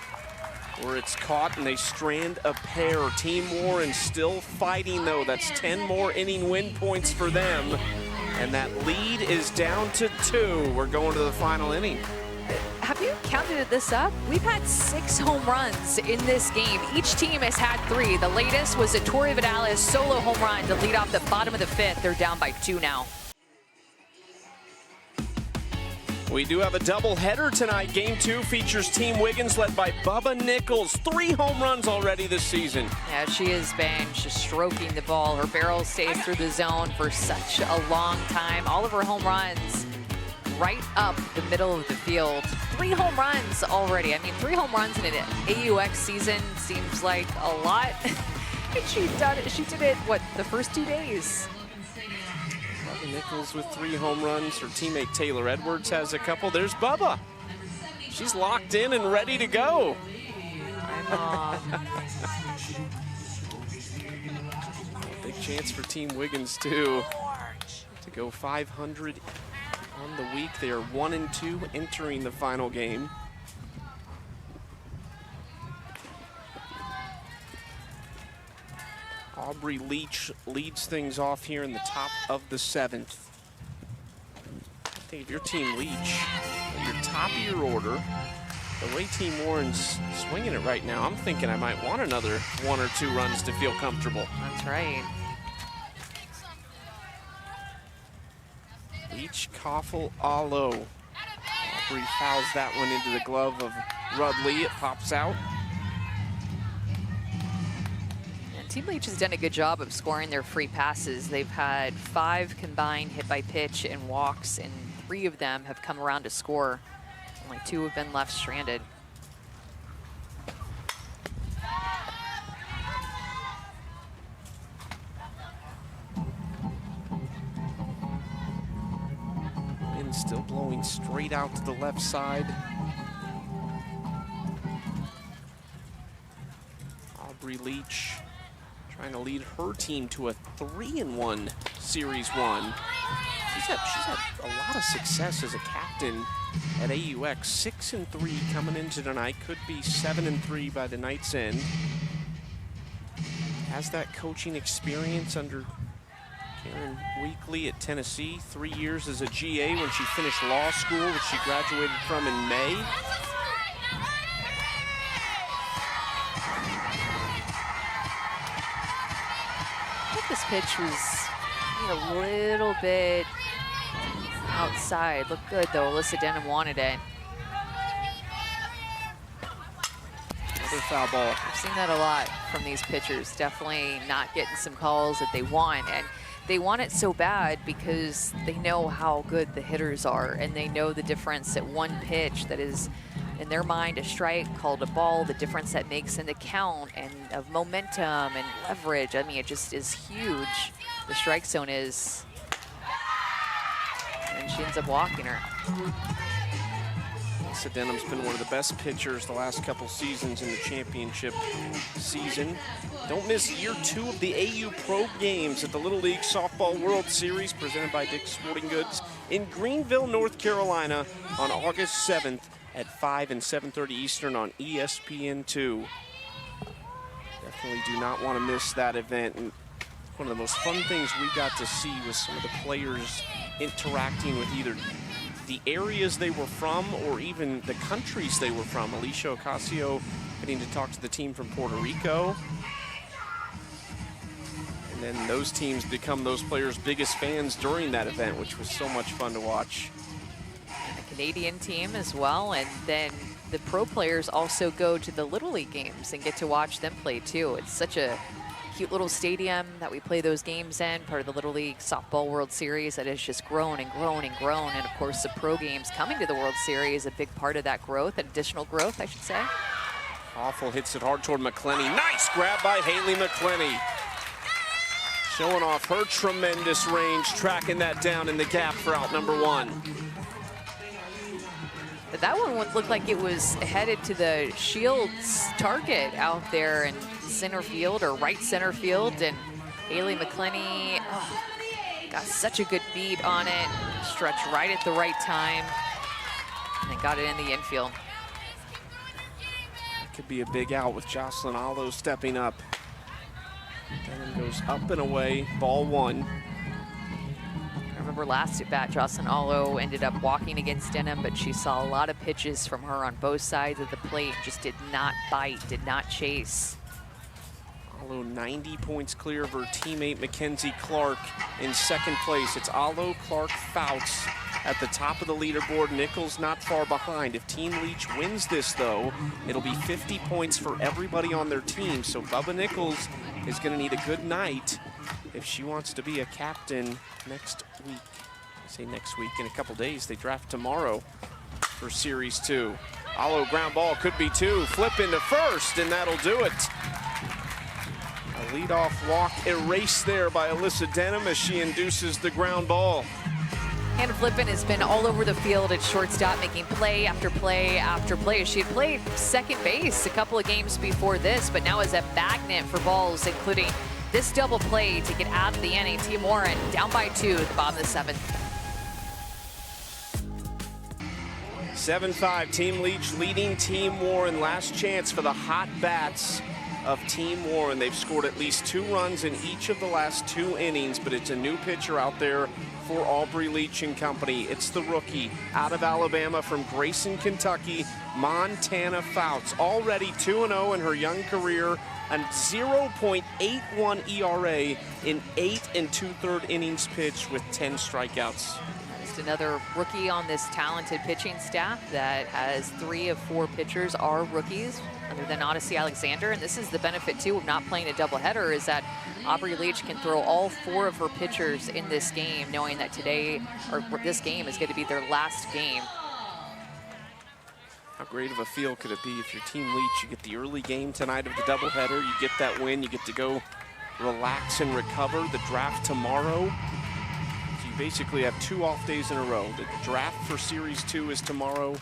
where it's caught, and they strand a pair. Team Warren still fighting, though. That's 10 more inning win points for them, and that lead is down to 2. We're going to the final inning. Have you counted this up? We've had 6 home runs in this game. Each team has had 3. The latest was a Tori Vidales solo home run to lead off the bottom of the 5th. They're down by 2 now. We do have a doubleheader tonight. Game 2 features Team Wiggins led by Bubba Nichols. 3 home runs already this season. Yeah, she has been just stroking the ball. Her barrel stays through the zone for such a long time. All of her home runs right up the middle of the field. 3 home runs already. I mean, 3 home runs in an AUX season seems like a lot. And she did it, what, the first 2 days? Bubba Nichols with 3 home runs. Her teammate Taylor Edwards has a couple. There's Bubba. She's locked in and ready to go. Big chance for Team Wiggins, too, to go 500 on the week. They are 1-2 entering the final game. Aubrey Leach leads things off here in the top of the 7th. I think if you're Team Leach, at your top of your order, the way Team Warren's swinging it right now, I'm thinking I might want another 1 or 2 runs to feel comfortable. That's right. Leach, Koffel, Alo. Aubrey fouls that one into the glove of Rudley. It pops out. And Team Leach has done a good job of scoring their free passes. They've had 5 combined hit by pitch and walks, and 3 of them have come around to score. Only 2 have been left stranded. Wind still blowing straight out to the left side. Aubrey Leach trying to lead her team to a 3-1 Series 1. She's had a lot of success as a captain at AUX. 6-3 coming into tonight. Could be 7-3 by the night's end. Has that coaching experience under Karen Weekly at Tennessee. 3 years as a GA when she finished law school, which she graduated from in May. I think this pitch was a little bit outside. Looked good though. Alyssa Denham wanted it. Another foul ball. I've seen that a lot from these pitchers. Definitely not getting some calls that they want. And they want it so bad because they know how good the hitters are, and they know the difference at one pitch that is, in their mind, a strike called a ball, the difference that makes in the count and of momentum and leverage. I mean, it just is huge. The strike zone is. And she ends up walking her. Alyssa Denham's been one of the best pitchers the last couple seasons in the championship season. Don't miss year 2 of the AU Pro Games at the Little League Softball World Series presented by Dick's Sporting Goods in Greenville, North Carolina on August 7th at 5 and 7:30 Eastern on ESPN2. Definitely do not want to miss that event. And one of the most fun things we got to see was some of the players interacting with either the areas they were from or even the countries they were from. Alicia Ocasio getting to talk to the team from Puerto Rico. And then those teams become those players' biggest fans during that event, which was so much fun to watch. And the Canadian team as well, and then the pro players also go to the Little League games and get to watch them play too. It's such a cute little stadium that we play those games in, part of the Little League Softball World Series that has just grown and grown and grown. And of course the pro games coming to the World Series, a big part of that growth, additional growth, I should say. Awful hits it hard toward McClenny. Nice grab by Haley McClenny. Showing off her tremendous range, tracking that down in the gap for out number 1. But that one looked like it was headed to the Shields target out there in center field or right center field, and Haley McClenny got such a good beat on it, stretched right at the right time, and got it in the infield. It could be a big out with Jocelyn Allo stepping up. Denham goes up and away, ball 1. I remember last at bat, Jocelyn Allo ended up walking against Denham, but she saw a lot of pitches from her on both sides of the plate, just did not bite, did not chase. Allo 90 points clear of her teammate Mackenzie Clark in second place. It's Allo, Clark, Fouts at the top of the leaderboard. Nichols not far behind. If Team Leach wins this, though, it'll be 50 points for everybody on their team. So Bubba Nichols is going to need a good night if she wants to be a captain next week. I say next week, in a couple days. They draft tomorrow for Series 2. Allo ground ball, could be 2. Flip into first, and that'll do it. A leadoff walk erased there by Alyssa Denham as she induces the ground ball. Hannah Flippin has been all over the field at shortstop, making play after play after play. She had played second base a couple of games before this, but now is a magnet for balls, including this double play to get out of the inning. Team Warren down by 2 at the bottom of the 7th. 7-5, Team Leach leading Team Warren. Last chance for the hot bats of Team Warren. They've scored at least 2 runs in each of the last 2 innings, but it's a new pitcher out there for Aubrey Leach and company. It's the rookie out of Alabama from Grayson, Kentucky, Montana Fouts. Already 2-0 in her young career, a 0.81 ERA in 8 2/3 innings pitched with 10 strikeouts. just another rookie on this talented pitching staff that has 3 of 4 pitchers are rookies, other than Odyssey Alexander. And this is the benefit, too, of not playing a doubleheader, is that Aubrey Leach can throw all 4 of her pitchers in this game, knowing that today, or this game, is going to be their last game. How great of a feel could it be if your team Leach, you get the early game tonight of the doubleheader, you get that win, you get to go relax and recover. The draft tomorrow. So you basically have 2 off days in a row. The draft for Series 2 is tomorrow.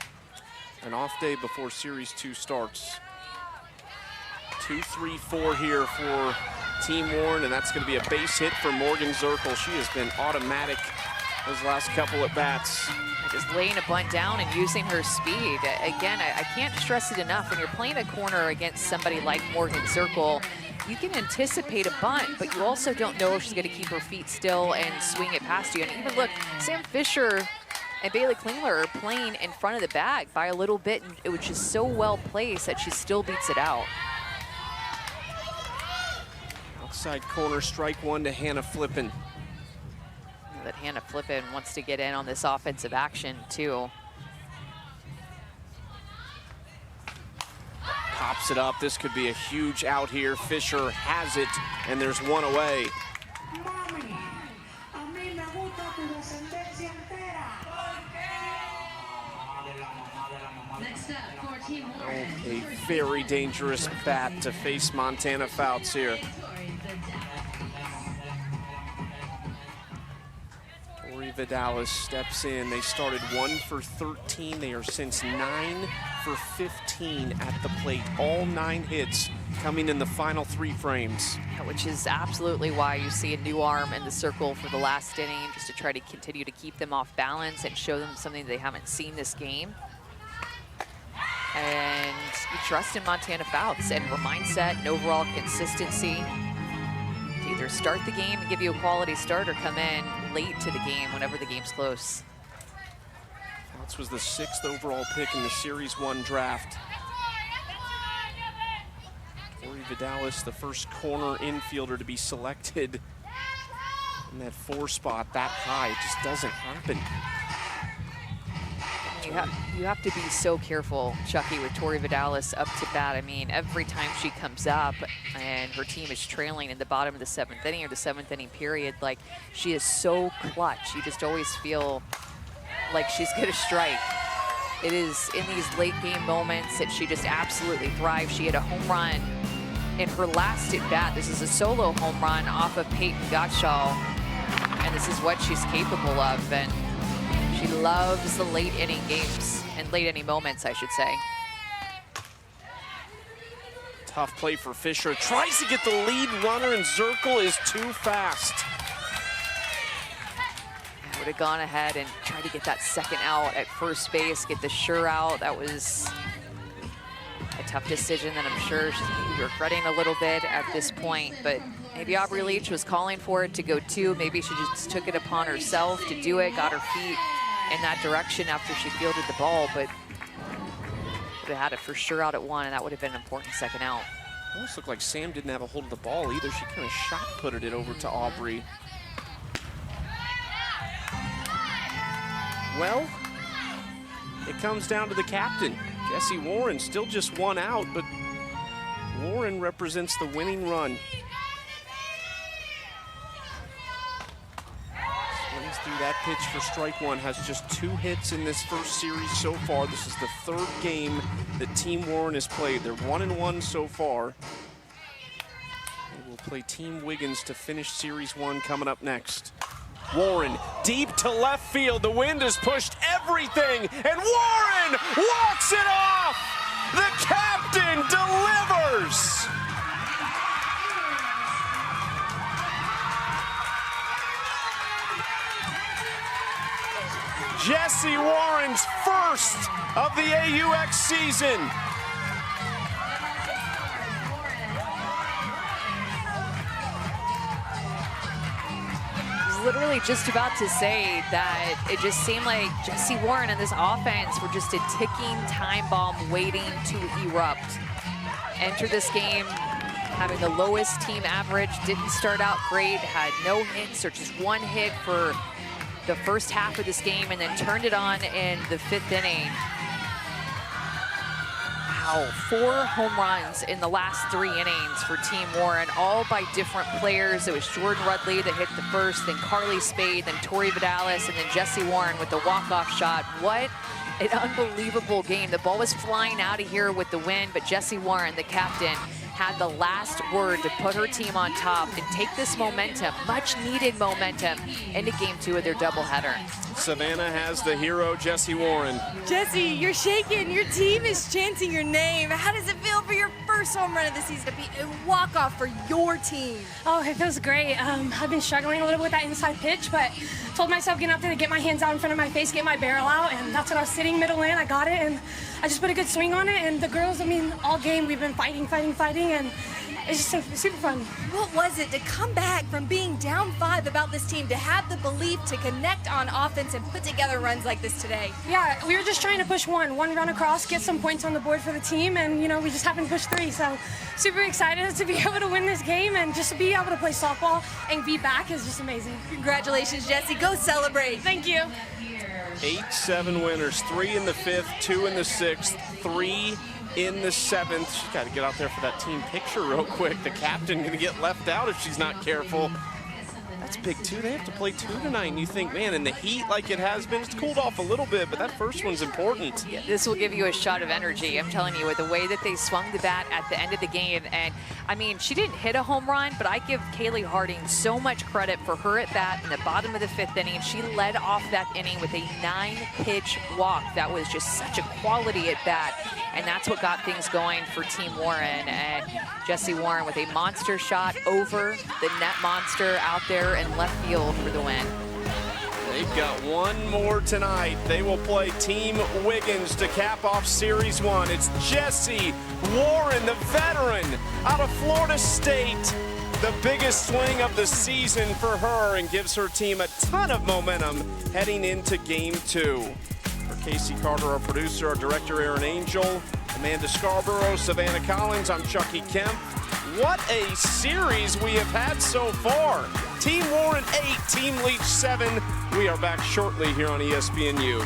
An off day before Series 2 starts. 2, 3, 4 here for Team Warren, and that's going to be a base hit for Morgan Zirkle. She has been automatic those last couple at bats. Just laying a bunt down and using her speed. Again, I can't stress it enough. When you're playing a corner against somebody like Morgan Zirkle, you can anticipate a bunt, but you also don't know if she's going to keep her feet still and swing it past you. And even look, Sam Fischer and Bailey Klingler are playing in front of the bag by a little bit, and it was just so well placed that she still beats it out. Outside corner, strike 1 to Hannah Flippin. That Hannah Flippin wants to get in on this offensive action, too. Pops it up. This could be a huge out here. Fischer has it, and there's 1 away. Oh, a very dangerous bat to face Montana Fouts here. Tori Vidales steps in. They started 1 for 13. They are since 9 for 15 at the plate. All 9 hits coming in the final 3 frames. Which is absolutely why you see a new arm in the circle for the last inning, just to try to continue to keep them off balance and show them something they haven't seen this game. And you trust in Montana Fouts and her mindset and overall consistency to either start the game and give you a quality start or come in late to the game whenever the game's close. Fouts was the 6th overall pick in the Series 1 draft. Tori Vidales, the first corner infielder to be selected in that 4 spot that high. It just doesn't happen. You have to be so careful, Chucky, with Tori Vidales up to bat. I mean, every time she comes up and her team is trailing in the bottom of the 7th inning or the 7th inning period, like, she is so clutch. You just always feel like she's gonna strike. It is in these late game moments that she just absolutely thrives. She hit a home run in her last at bat. This is a solo home run off of Peyton Gottschall, and this is what she's capable of. And she loves the late inning games, and late inning moments, I should say. Tough play for Fischer. Tries to get the lead runner, and Zirkle is too fast. Would have gone ahead and tried to get that second out at first base, get the sure out. That was a tough decision that I'm sure she's regretting a little bit at this point, but maybe Aubrey Leach was calling for it to go 2. Maybe she just took it upon herself to do it, got her feet in that direction after she fielded the ball, but would have had it for sure out at 1, and that would have been an important second out. Almost looked like Sam didn't have a hold of the ball either. She kind of shot-putted it over to Aubrey. Well, it comes down to the captain. Jesse Warren, still just 1 out, but Warren represents the winning run. Swings through that pitch for strike 1, has just 2 hits in this first series so far. This is the 3rd game that Team Warren has played. They're 1-1 so far. They will play Team Wiggins to finish Series 1 coming up next. Warren deep to left field. The wind has pushed everything, and Warren walks it off. The captain delivers. Jesse Warren's first of the AUX season. Literally just about to say that it just seemed like Jesse Warren and this offense were just a ticking time bomb waiting to erupt. Enter this game having the lowest team average, didn't start out great, had no hits or just 1 hit for the first half of this game and then turned it on in the 5th inning. Wow, 4 home runs in the last 3 innings for Team Warren, all by different players. It was Jordan Rudley that hit the first, then Carly Spade, then Tori Vidales, and then Jessie Warren with the walk-off shot. What an unbelievable game. The ball was flying out of here with the wind, but Jessie Warren, the captain, had the last word to put her team on top and take this momentum, much needed momentum, into game 2 of their doubleheader. Savannah has the hero, Jessie Warren. Jessie, you're shaking. Your team is chanting your name. How does it feel for your first home run of the season to be a walk-off for your team? Oh, it feels great. I've been struggling a little with that inside pitch, but told myself getting up there to get my hands out in front of my face, get my barrel out, and that's what I was sitting middle in. I got it, and I just put a good swing on it, and the girls, I mean, all game we've been fighting, and it's just super fun. What was it to come back from being down 5 about this team, to have the belief to connect on offense and put together runs like this today? Yeah, we were just trying to push one run across, get some points on the board for the team, and, you know, we just happened to push 3. So super excited to be able to win this game, and just to be able to play softball and be back is just amazing. Congratulations, Jessie. Go celebrate. Thank you. 8-7 winners, 3 in the 5th, 2 in the 6th, 3 in the 7th. She's got to get out there for that team picture real quick. The captain going to get left out if she's not careful. That's big, too. They have to play 2 tonight, and you think, man, in the heat like it has been, it's cooled off a little bit, but that first one's important. Yeah, this will give you a shot of energy. I'm telling you, with the way that they swung the bat at the end of the game. And, I mean, she didn't hit a home run, but I give Kaylee Harding so much credit for her at bat in the bottom of the 5th inning. She led off that inning with a 9-pitch walk. That was just such a quality at bat, and that's what got things going for Team Warren. And Jessie Warren with a monster shot over the net monster out there in left field for the win. They've got one more tonight. They will play Team Wiggins to cap off Series 1. It's Jessie Warren, the veteran out of Florida State. The biggest swing of the season for her, and gives her team a ton of momentum heading into Game 2. For Casey Carter, our producer, our director, Aaron Angel, Amanda Scarborough, Savannah Collins, I'm Chucky Kemp. What a series we have had so far. Team Warren 8, Team Leach 7. We are back shortly here on ESPNU.